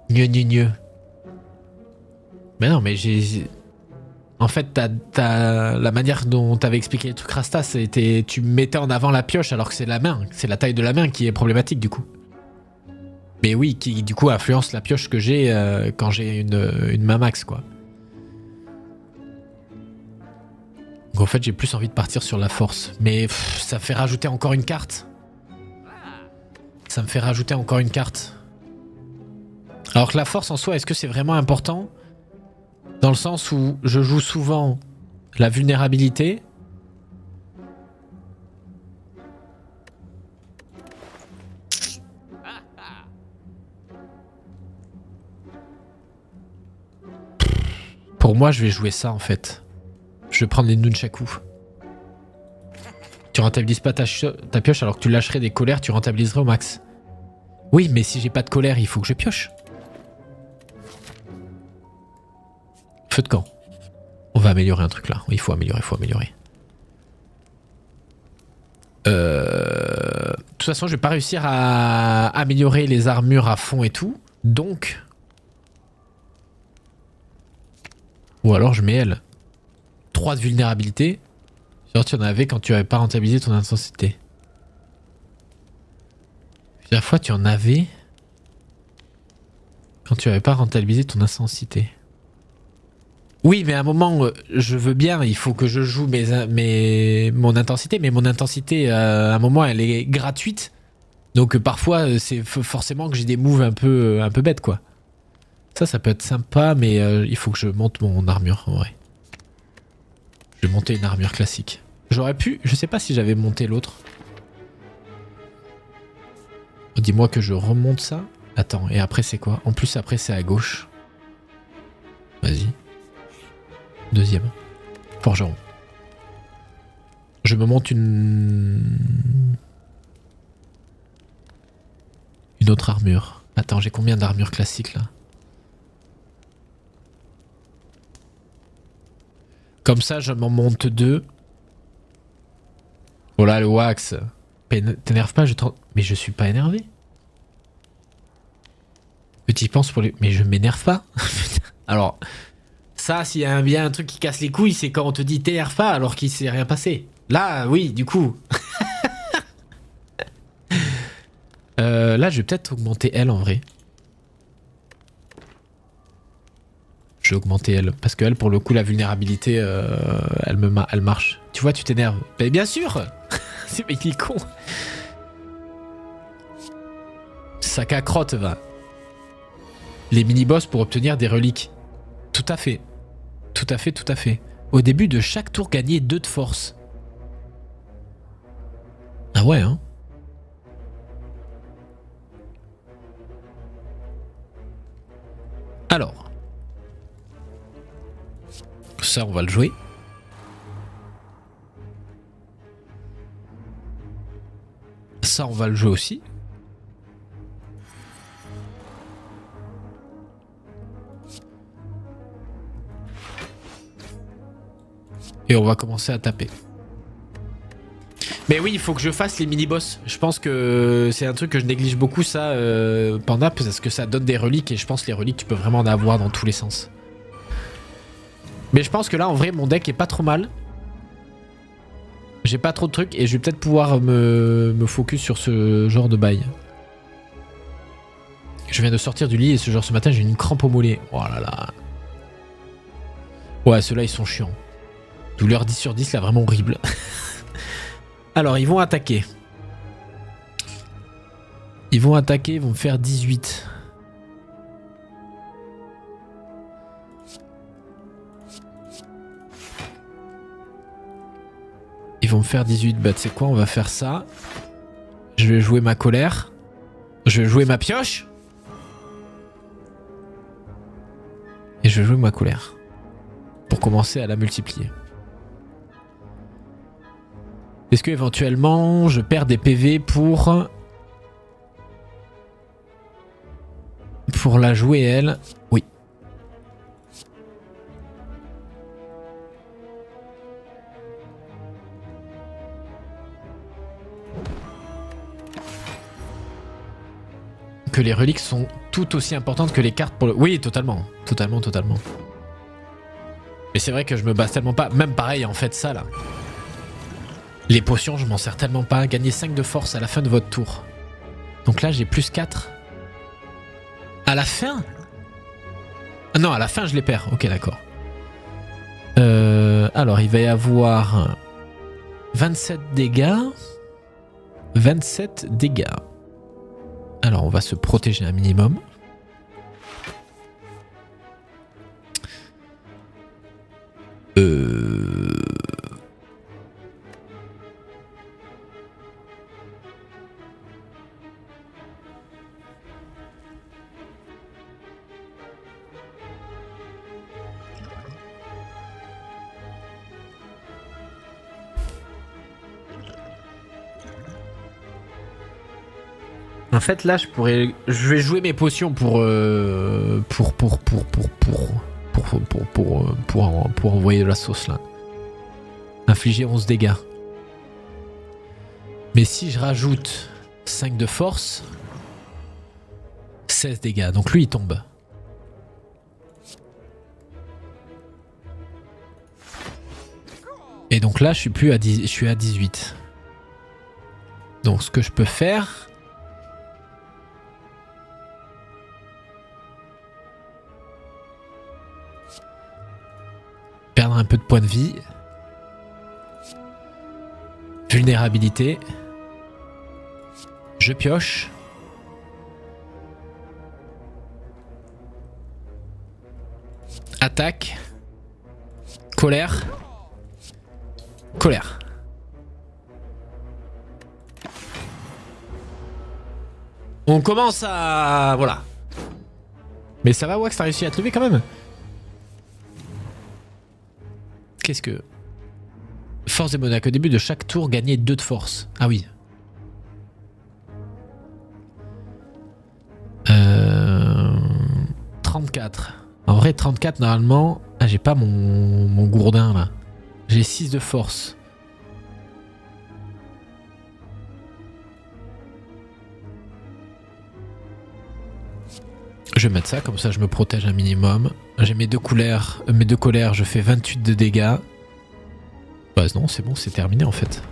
Gneu. Mais non, mais j'ai... En fait, la manière dont t'avais expliqué le truc Rasta, c'était... Tu mettais en avant la pioche alors que c'est la main. C'est la taille de la main qui est problématique, du coup. Mais oui, qui du coup influence la pioche que j'ai quand j'ai une main max, quoi. Donc en fait, j'ai plus envie de partir sur la force. Mais ça me fait rajouter encore une carte. Ça me fait rajouter encore une carte. Alors que la force en soi, est-ce que c'est vraiment important? Dans le sens où je joue souvent la vulnérabilité. Pour moi, je vais jouer ça en fait. Je vais prendre les nunchaku. Tu rentabilises pas ta pioche alors que tu lâcherais des colères, tu rentabiliserais au max. Oui, mais si j'ai pas de colère, il faut que je pioche. Feu de camp. On va améliorer un truc là. Il faut améliorer. De toute façon, je vais pas réussir à améliorer les armures à fond et tout. Donc... Ou alors je mets elle. 3 de vulnérabilité. Genre tu en avais quand tu avais pas rentabilisé ton intensité. Plusieurs fois tu en avais quand tu avais pas rentabilisé ton intensité. Oui, mais à un moment, je veux bien, il faut que je joue mon intensité, mais mon intensité, à un moment, elle est gratuite. Donc parfois, c'est forcément que j'ai des moves un peu bêtes, quoi. Ça peut être sympa, mais il faut que je monte mon armure, en vrai. Je vais monter une armure classique. J'aurais pu, je sais pas si j'avais monté l'autre. Dis-moi que je remonte ça. Attends, et après c'est quoi? En plus, après c'est à gauche. Vas-y. Deuxième. Forgeron. Je me monte une autre armure. Attends, j'ai combien d'armures classiques là? Comme ça, je m'en monte 2. Voilà le wax. T'énerve pas, mais je suis pas énervé. Petit pense pour les... Mais je m'énerve pas. Alors... Ça, s'il y a bien un truc qui casse les couilles, c'est quand on te dit t'énerve pas alors qu'il s'est rien passé. Là, oui, du coup. Là, je vais peut-être augmenter elle en vrai. Je vais augmenter elle. Parce que elle, pour le coup, la vulnérabilité, elle marche. Tu vois, tu t'énerves. Mais bien sûr. C'est mais il est con. Sac à crotte, va. Les mini-boss pour obtenir des reliques. Tout à fait. Tout à fait, tout à fait. Au début de chaque tour, gagner 2 de force. Ah ouais, hein. Alors. Ça, on va le jouer. Ça, on va le jouer aussi. Et on va commencer à taper. Mais oui, il faut que je fasse les mini-boss. Je pense que c'est un truc que je néglige beaucoup, ça, Panda, parce que ça donne des reliques. Et je pense que les reliques, tu peux vraiment en avoir dans tous les sens. Mais je pense que là, en vrai, mon deck est pas trop mal. J'ai pas trop de trucs et je vais peut-être pouvoir me focus sur ce genre de bail. Je viens de sortir du lit et ce matin, j'ai une crampe au mollet. Oh là là. Ouais, ceux-là, ils sont chiants. Douleur 10 sur 10, là, vraiment horrible. Alors, ils vont attaquer. Ils vont me faire 18. Ils vont me faire 18. Bah, tu sais quoi, on va faire ça. Je vais jouer ma colère. Je vais jouer ma pioche. Et je vais jouer ma colère. Pour commencer à la multiplier. Est-ce que éventuellement je perds des PV pour la jouer elle? Oui. Que les reliques sont tout aussi importantes que les cartes pour le... Oui, totalement. Totalement. Mais c'est vrai que je me base tellement pas. Même pareil, en fait, ça, là. Les potions, je m'en sers tellement pas. Gagner 5 de force à la fin de votre tour. Donc là, j'ai plus 4. À la fin? Ah non, à la fin, je les perds. Ok, d'accord. Alors, il va y avoir 27 dégâts. 27 dégâts. Alors, on va se protéger un minimum. En fait, là, je vais jouer mes potions pour envoyer de la sauce là. Infliger 11 dégâts. Mais si je rajoute 5 de force, 16 dégâts. Donc lui, il tombe. Et donc là, je suis plus à 10, je suis à 18. Donc ce que je peux faire... Perdre un peu de points de vie. Vulnérabilité. Je pioche. Attaque. Colère. Colère. On commence à... Voilà. Mais ça va, Wax, t'as réussi à te lever quand même. Qu'est-ce que... Force démoniaque. Au début de chaque tour, gagner 2 de force. Ah oui. 34. En vrai, 34, normalement... Ah, j'ai pas mon gourdin, là. J'ai 6 de force. Je vais mettre ça, comme ça je me protège un minimum. J'ai mes deux colères, je fais 28 de dégâts. Bah non, c'est bon, c'est terminé en fait.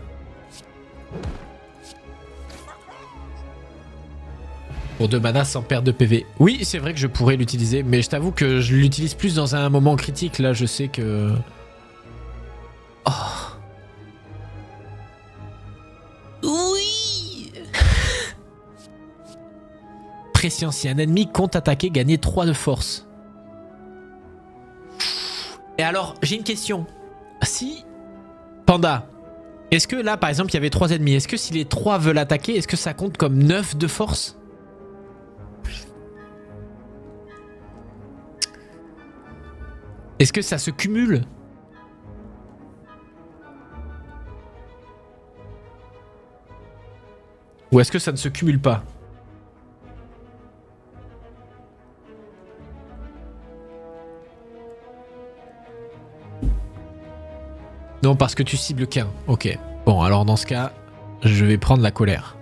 Pour 2 mana sans perdre de PV. Oui, c'est vrai que je pourrais l'utiliser, mais je t'avoue que je l'utilise plus dans un moment critique. Là, je sais que... Oh. Oui. Prescience, si un ennemi compte attaquer, gagner 3 de force. Et alors, j'ai une question. Si... Panda, est-ce que là, par exemple, il y avait 3 ennemis, est-ce que si les 3 veulent attaquer, est-ce que ça compte comme 9 de force? Est-ce que ça se cumule? Ou est-ce que ça ne se cumule pas? Non, parce que tu cibles qu'un. Ok. Bon, alors dans ce cas, je vais prendre la colère.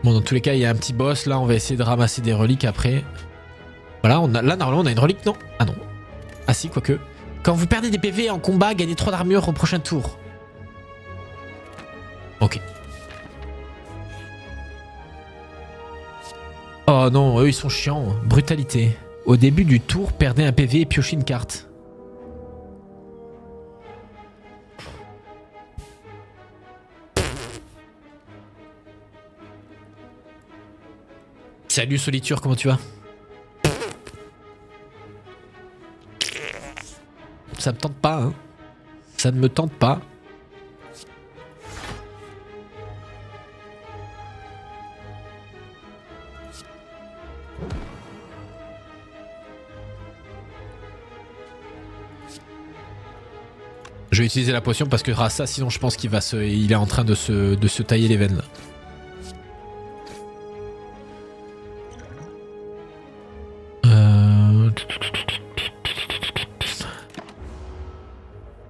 Bon, dans tous les cas, il y a un petit boss. Là, on va essayer de ramasser des reliques après. Voilà, là, normalement, on a une relique, non? Ah non. Ah si, quoique. Quand vous perdez des PV en combat, gagnez 3 d'armure au prochain tour. Ok. Oh non, eux, ils sont chiants. Brutalité. Au début du tour, perdez un PV et piochez une carte. Salut Soliture, comment tu vas? Ça me tente pas, hein. Ça ne me tente pas. Je vais utiliser la potion parce que Rasa, sinon je pense qu'il il est en train de se tailler les veines là.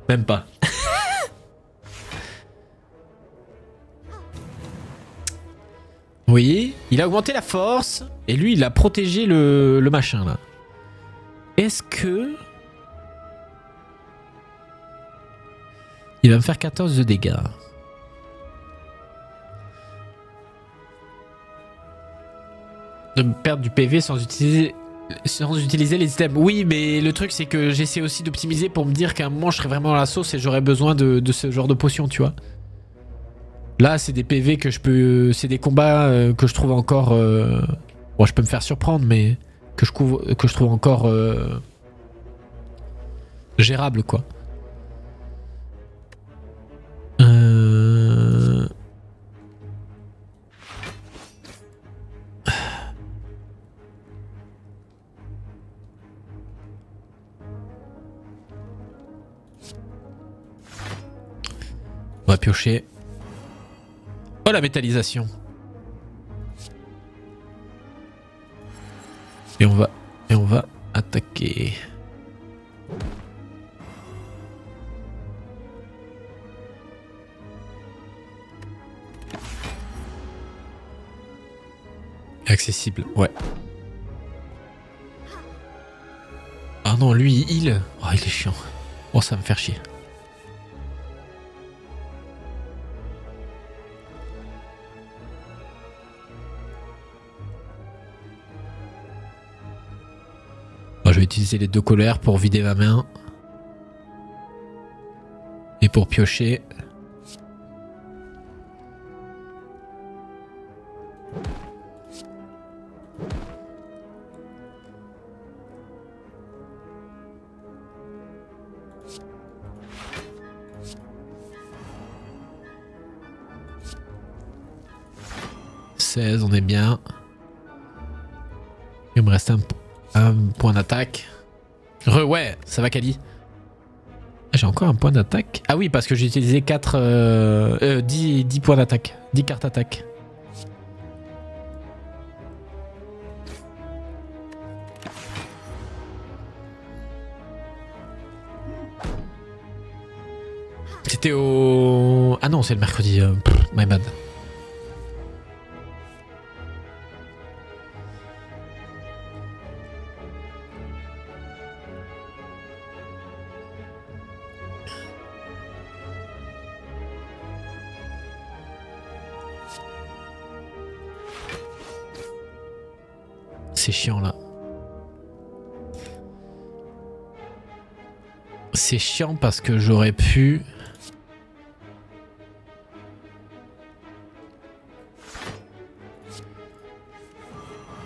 Même pas. Oui, il a augmenté la force et lui il a protégé le machin là. Est-ce que... Il va me faire 14 de dégâts. De me perdre du PV sans utiliser les items. Oui, mais le truc c'est que j'essaie aussi d'optimiser pour me dire qu'à un moment je serai vraiment à la sauce et j'aurai besoin de ce genre de potion, tu vois. Là, c'est des PV que je peux... C'est des combats que je trouve encore... Bon, je peux me faire surprendre, mais que je trouve encore... gérable, quoi. On va piocher. Oh, la métallisation. Et on va attaquer. Accessible, ouais. Ah non, lui, il... Oh, il est chiant. Oh, ça va me faire chier. Je vais utiliser les 2 colères pour vider ma main. Et pour piocher. On est bien. Il me reste un point d'attaque. Ouais, ça va Kali. J'ai encore un point d'attaque. Ah oui, parce que j'ai utilisé 10 points d'attaque. 10 cartes attaque. C'était au... non. Ah non, c'est le mercredi. My bad. C'est chiant là. C'est chiant parce que j'aurais pu...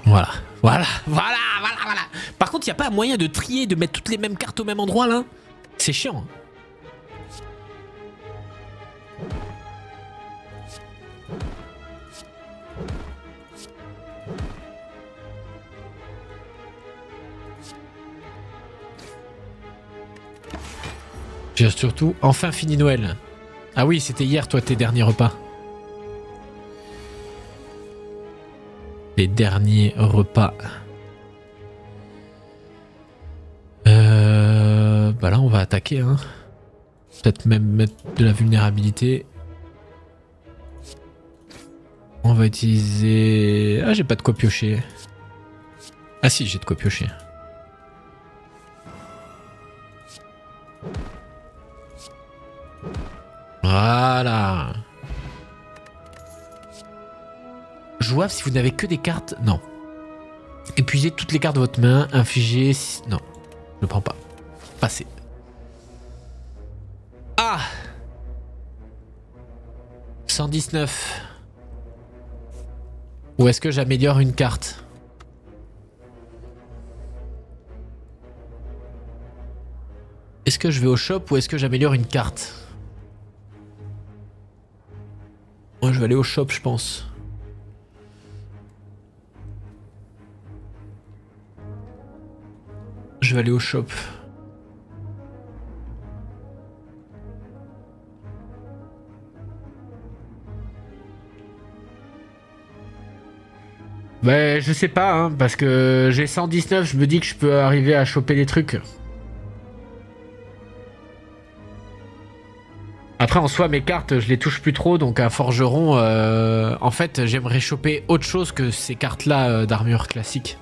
Voilà. Par contre, il n'y a pas moyen de trier, de mettre toutes les mêmes cartes au même endroit là. C'est chiant. J'ai surtout enfin fini Noël. Ah oui, c'était hier toi tes derniers repas. Les derniers repas. Bah là on va attaquer hein. Peut-être même mettre de la vulnérabilité. On va utiliser... Ah j'ai pas de quoi piocher. Ah si j'ai de quoi piocher. Voilà. Jouable si vous n'avez que des cartes. Non. Épuisez toutes les cartes de votre main. Infligez... Non. Je ne prends pas. Passez. Ah 119. Ou est-ce que j'améliore une carte? Est-ce que je vais au shop ou est-ce que j'améliore une carte? Moi je vais aller au shop je pense. Je vais aller au shop. Bah je sais pas hein, parce que j'ai 119, je me dis que je peux arriver à choper des trucs. Après en soi mes cartes je les touche plus trop donc un forgeron en fait j'aimerais choper autre chose que ces cartes là d'armure classique.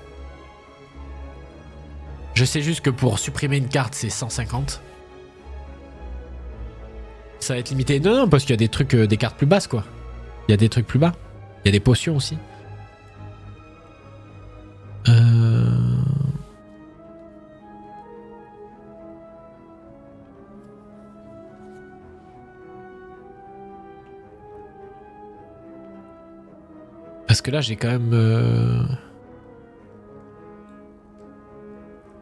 Je sais juste que pour supprimer une carte c'est 150. Ça va être limité. Non parce qu'il y a des trucs, des cartes plus basses quoi. Il y a des trucs plus bas. Il y a des potions aussi. Parce que là j'ai quand même...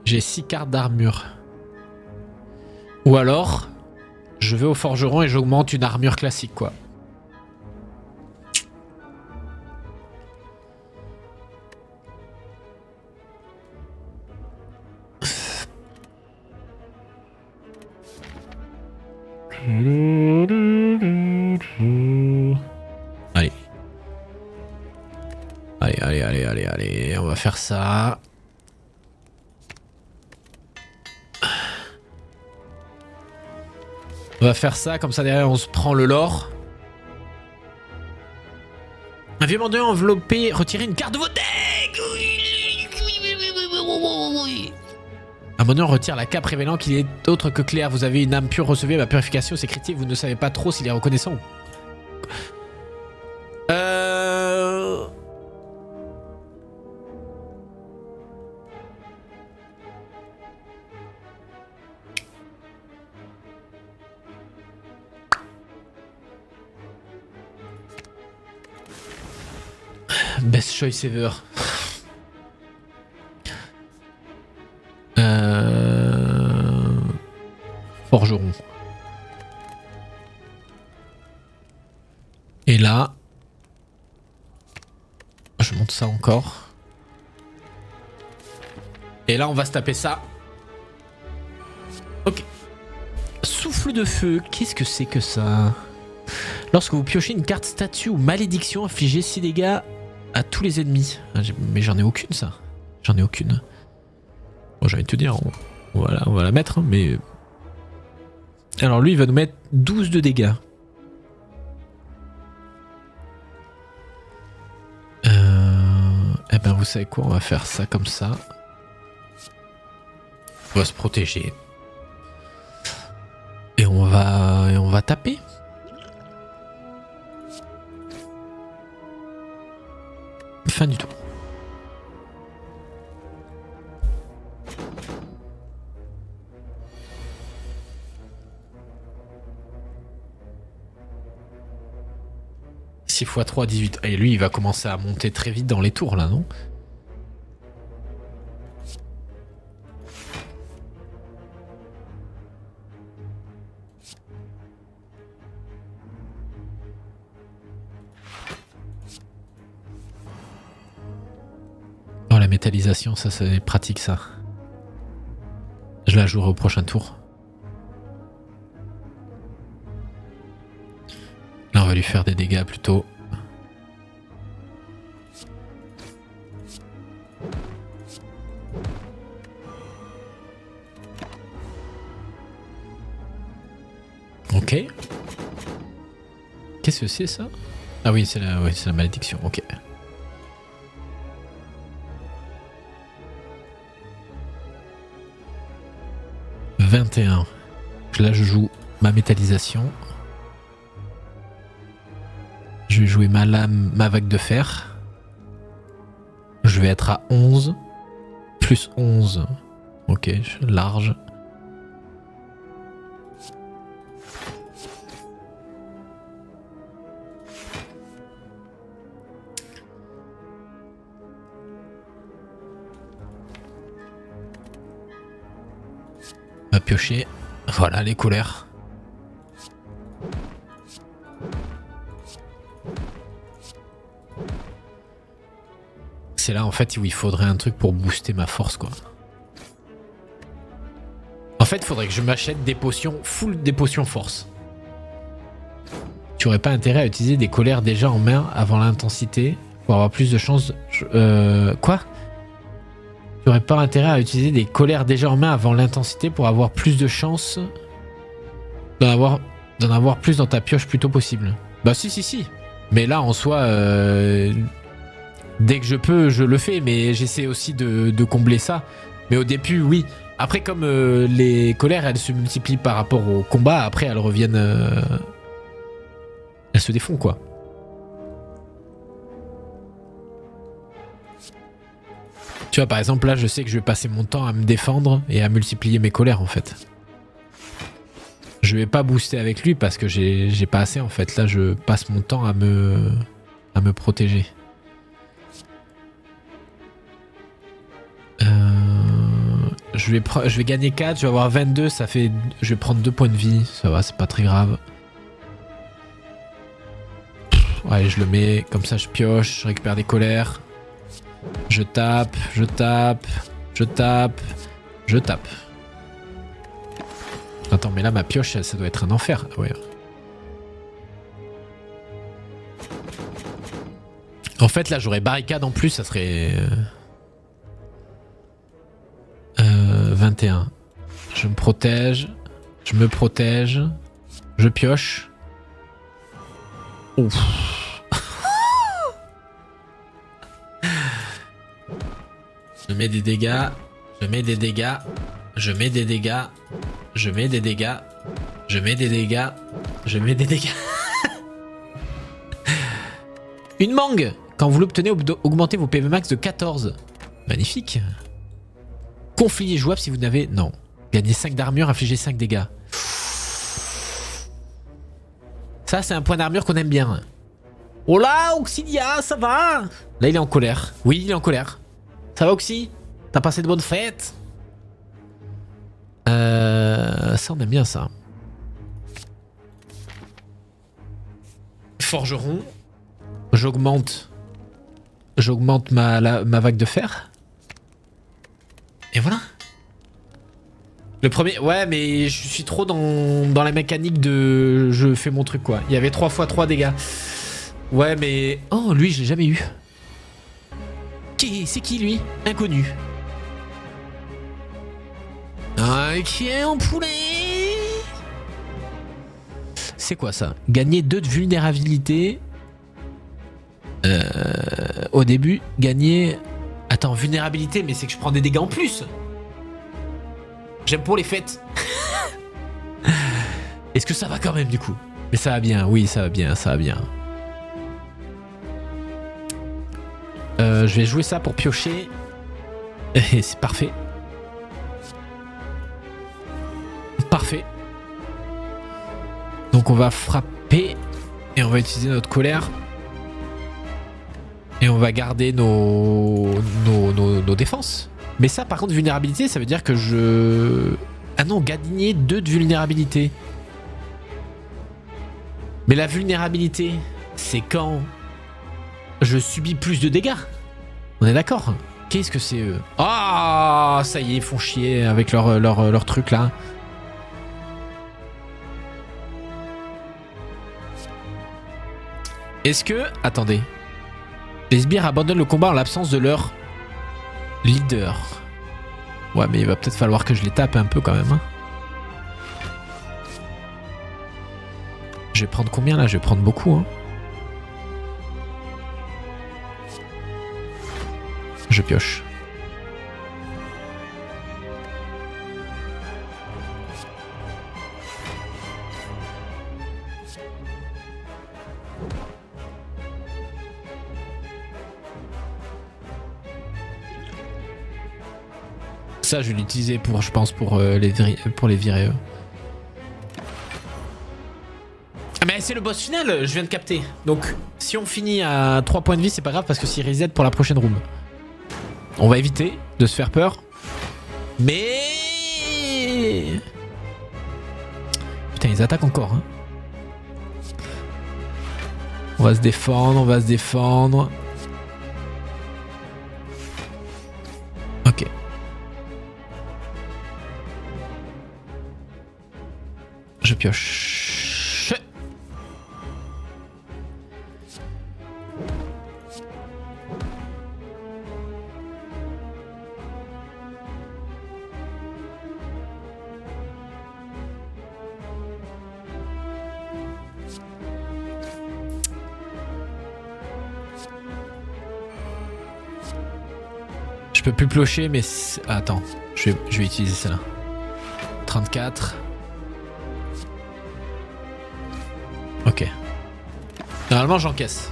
J'ai 6 cartes d'armure. Ou alors, je vais au forgeron et j'augmente une armure classique quoi. Allez, on va faire ça. On va faire ça, comme ça derrière on se prend le lore. Un vieux mendiant enveloppé, retirez une carte de votre deck. Un mendiant retire la cape révélant qu'il est autre que clair. Vous avez une âme pure, recevez ma purification, c'est critique, vous ne savez pas trop s'il est reconnaissant. Best choice ever. Forgeron. Et là, je monte ça encore. Et là, on va se taper ça. Ok. Souffle de feu. Qu'est-ce que c'est que ça? Lorsque vous piochez une carte statue ou malédiction, infligez 6 dégâts à tous les ennemis. Mais j'en ai aucune, ça. J'en ai aucune. Bon, j'ai envie de te dire, on va la mettre, hein, mais... Alors lui, il va nous mettre 12 de dégâts. ben vous savez quoi, on va faire ça comme ça. On va se protéger. Et on va taper. Fin du tour. Six x 3, 18. Et lui, il va commencer à monter très vite dans les tours, là, non? Oh, la métallisation, ça, c'est pratique, ça. Je la jouerai au prochain tour. Là, on va lui faire des dégâts plutôt. Ok. Qu'est-ce que c'est ça? Ah oui, c'est la malédiction, ok. « 21. » Là, je joue ma métallisation. Je vais jouer ma lame, ma vague de fer. Je vais être à 11. Plus 11. Ok, large. On va piocher. Voilà les couleurs. C'est là en fait où il faudrait un truc pour booster ma force quoi. En fait il faudrait que je m'achète des potions, full des potions force. Tu aurais pas intérêt à utiliser des colères déjà en main avant l'intensité pour avoir plus de chances... Quoi? Tu aurais pas intérêt à utiliser des colères déjà en main avant l'intensité pour avoir plus de chances d'en avoir plus dans ta pioche plus tôt possible. Bah si. Mais là en soi... Dès que je peux, je le fais, mais j'essaie aussi de combler ça. Mais au début, oui. Après, comme les colères, elles se multiplient par rapport au combat, après, elles reviennent... elles se défont, quoi. Tu vois, par exemple, là, je sais que je vais passer mon temps à me défendre et à multiplier mes colères, en fait. Je vais pas booster avec lui parce que j'ai pas assez, en fait. Là, je passe mon temps à me protéger. Je vais gagner 4, je vais avoir 22, ça fait... Je vais prendre 2 points de vie, ça va, c'est pas très grave. Ouais, je le mets, comme ça je pioche, je récupère des colères. Je tape. Attends, mais là ma pioche, ça doit être un enfer. Ouais. En fait, là j'aurais barricade en plus, ça serait... 21. Je me protège. Je pioche. Ouf. Je mets des dégâts. Une mangue. Quand vous l'obtenez, augmentez vos PV max de 14. Magnifique. Conflit jouable si vous n'avez... Non. Gagnez 5 d'armure, infligez 5 dégâts. Ça, c'est un point d'armure qu'on aime bien. Oh là, Oxidia, ça va? Là, il est en colère. Oui, il est en colère. Ça va, Oxy? T'as passé de bonnes fêtes? Ça, on aime bien ça. Forgeron. J'augmente ma vague de fer. Et voilà. Le premier... Ouais, mais je suis trop dans la mécanique de... Je fais mon truc, quoi. Il y avait 3 x 3 dégâts. Ouais, mais... Oh, lui, je l'ai jamais eu. C'est qui, lui? Inconnu. Ok, en poulet. C'est quoi, ça? Gagner 2 de vulnérabilité. Au début, gagner Attends, vulnérabilité, mais c'est que je prends des dégâts en plus. J'aime pour les fêtes. Est-ce que ça va quand même du coup? Mais ça va bien, oui, ça va bien, ça va bien. Je vais jouer ça pour piocher. Et c'est parfait. Parfait. Donc on va frapper et on va utiliser notre colère. Et on va garder nos défenses. Mais ça par contre vulnérabilité ça veut dire que je... Ah non, gagner 2 de vulnérabilité. Mais la vulnérabilité c'est quand je subis plus de dégâts. On est d'accord? Qu'est-ce que c'est eux? Ah, ça y est, ils font chier avec leur truc là. Est-ce que... Attendez. Les sbires abandonnent le combat en l'absence de leur leader. Ouais, mais il va peut-être falloir que je les tape un peu quand même. Hein. Je vais prendre combien là? Je vais prendre beaucoup. Hein. Je pioche. Ça, je vais l'utiliser pour, je pense, pour les virer eux. Ah mais c'est le boss final, je viens de capter. Donc, si on finit à 3 points de vie, c'est pas grave parce que s'il reset pour la prochaine room. On va éviter de se faire peur. Mais... Putain, ils attaquent encore. Hein. On va se défendre, on va se défendre. Ok. Je pioche. Je peux plus piocher, mais... Ah, attends, je vais utiliser ça là. 34. Ok. Normalement, j'encaisse.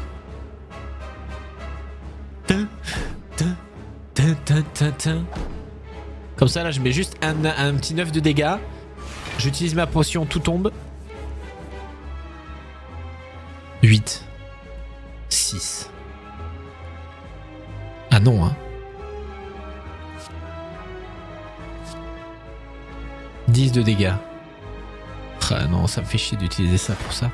Comme ça, là, je mets juste un petit 9 de dégâts. J'utilise ma potion, tout tombe. 8. 6. Ah non, hein. 10 de dégâts. Ah non, ça me fait chier d'utiliser ça pour ça.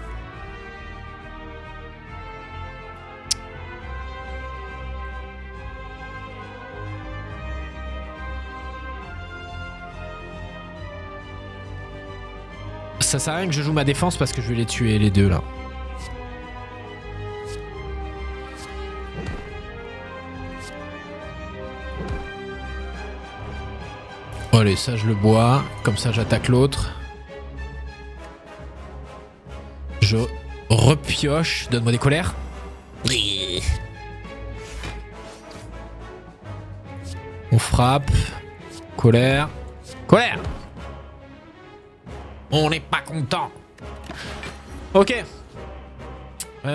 Ça sert à rien que je joue ma défense parce que je vais les tuer les deux là. Allez, ça je le bois. Comme ça j'attaque l'autre. Je repioche. Donne-moi des colères. On frappe. Colère. Colère. On n'est pas content. Ok. Vous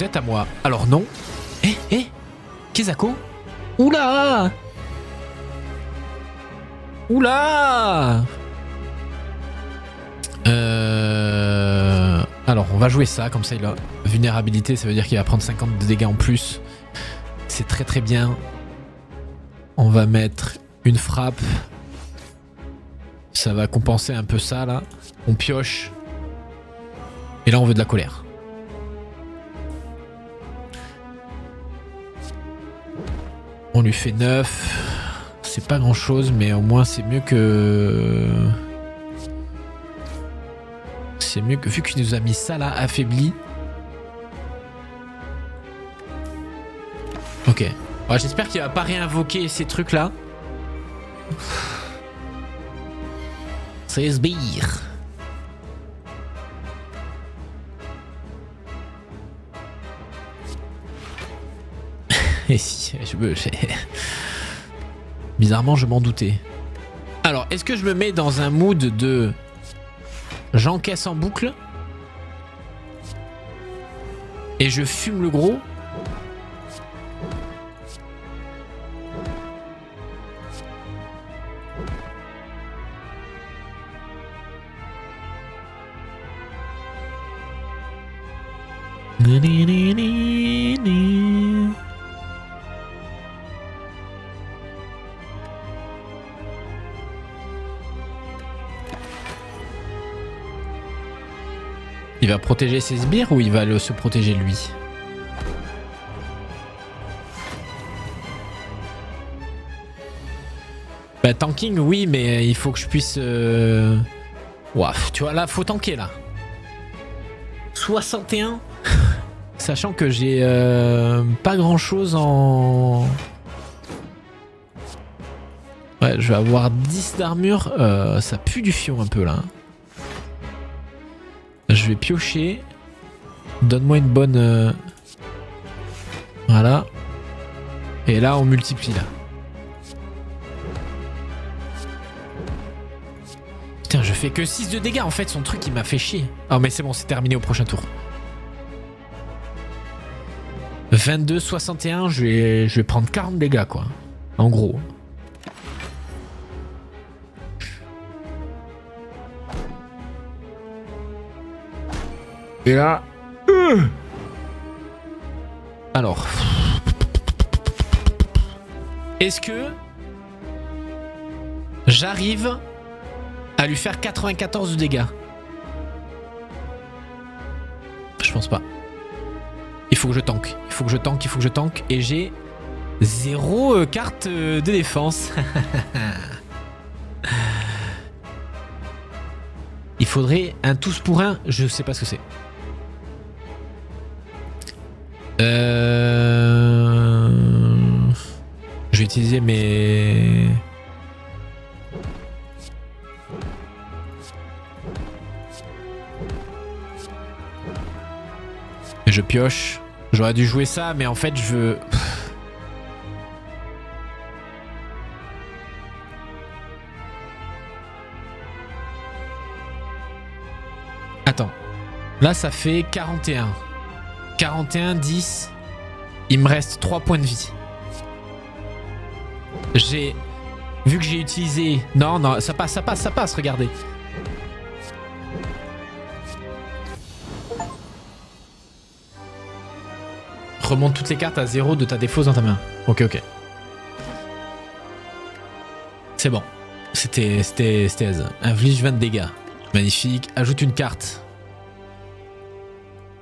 êtes à moi. Alors non. Kezako. Oula. Oula. Alors on va jouer ça. Comme ça il a vulnérabilité. Ça veut dire qu'il va prendre 50 de dégâts en plus. C'est très très bien. On va mettre une frappe. Ça va compenser un peu ça là. On pioche. Et là on veut de la colère. On lui fait 9. C'est pas grand chose mais au moins c'est mieux que... C'est mieux que... Vu qu'il nous a mis ça là, affaibli. Ok. Ouais, j'espère qu'il va pas réinvoquer ces trucs là. C'est sbire. Et si, bizarrement, je m'en doutais. Alors, est-ce que je me mets dans un mood de... J'encaisse en boucle et je fume le gros? Il va protéger ses sbires ou il va se protéger lui? Bah tanking oui, mais il faut que je puisse... Ouah, tu vois là, faut tanker là. 61. Sachant que j'ai pas grand chose en... Ouais, je vais avoir 10 d'armure. Ça pue du fion un peu là. Je vais piocher. Donne-moi une bonne... Voilà. Et là, on multiplie là. Putain, je fais que 6 de dégâts en fait. Son truc, il m'a fait chier. Oh, mais c'est bon, c'est terminé au prochain tour. 22, 61, je vais prendre 40 dégâts quoi. En gros. Et là... Alors... Est-ce que... J'arrive à lui faire 94 de dégâts? Je pense pas. Il faut que je tank. Il faut que je tank, il faut que je tank. Et j'ai 0 carte de défense. Il faudrait un tous pour un. Je sais pas ce que c'est. Je vais utiliser mes... Je pioche. J'aurais dû jouer ça, mais en fait, je veux... Attends. Là, ça fait 41. 41, 10. Il me reste 3 points de vie. J'ai... Vu que j'ai utilisé... Non, non, ça passe, ça passe, ça passe, regardez. Remonte toutes les cartes à 0 de ta défausse dans ta main. Ok, ok. C'est bon. C'était aise. Inflige 20 dégâts. Magnifique. Ajoute une carte.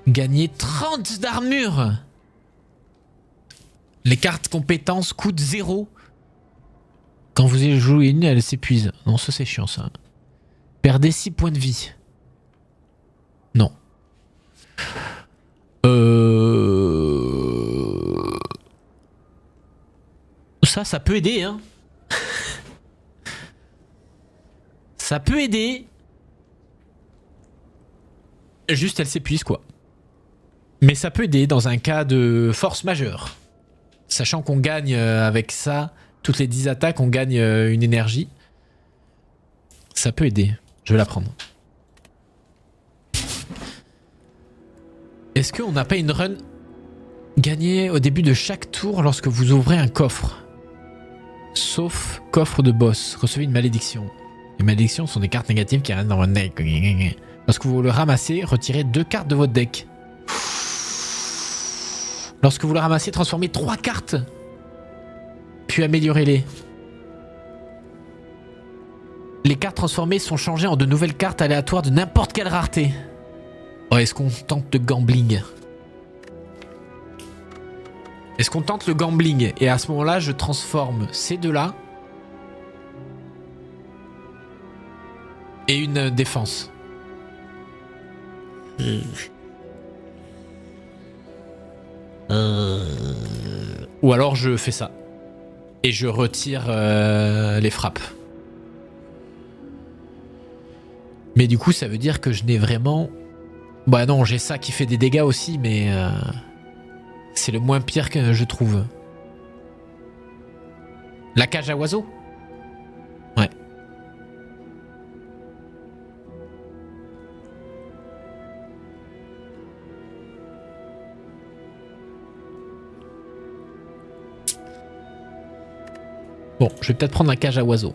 Gagner 30 d'armure. Les cartes compétences coûtent 0. Quand vous avez joué une, elle s'épuise. Non, ça c'est chiant ça. Perdez 6 points de vie. Non. Ça peut aider, hein. Ça peut aider. Juste, elle s'épuise, quoi. Mais ça peut aider dans un cas de force majeure. Sachant qu'on gagne avec ça, toutes les 10 attaques, on gagne une énergie. Ça peut aider. Je vais la prendre. Est-ce qu'on n'a pas une run gagnée au début de chaque tour lorsque vous ouvrez un coffre? Sauf coffre de boss. Recevez une malédiction. Les malédictions sont des cartes négatives qui restent dans votre deck. Lorsque vous le ramassez, retirez 2 cartes de votre deck. Lorsque vous le ramassez, transformez 3 cartes. Puis améliorez-les. Les cartes transformées sont changées en de nouvelles cartes aléatoires de n'importe quelle rareté. Oh, est-ce qu'on tente de gambling? Est-ce qu'on tente le gambling? Et à ce moment-là, je transforme ces deux-là et une défense. Ou alors je fais ça. Et je retire les frappes. Mais du coup, ça veut dire que je n'ai vraiment... Bah non, j'ai ça qui fait des dégâts aussi, mais... c'est le moins pire que je trouve. La cage à oiseaux? Ouais. Bon, je vais peut-être prendre la cage à oiseaux.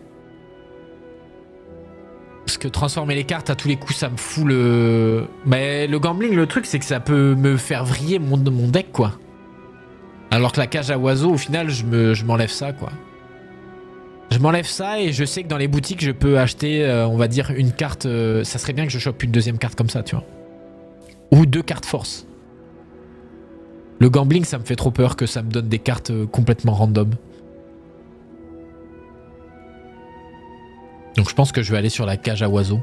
Parce que transformer les cartes à tous les coups, ça me fout le... Mais le gambling, le truc, c'est que ça peut me faire vriller mon deck, quoi. Alors que la cage à oiseaux, au final, je m'enlève ça, quoi. Je m'enlève ça et je sais que dans les boutiques, je peux acheter, on va dire, une carte... ça serait bien que je chope une deuxième carte comme ça, tu vois. Ou 2 cartes force. Le gambling, ça me fait trop peur que ça me donne des cartes complètement random. Donc je pense que je vais aller sur la cage à oiseaux.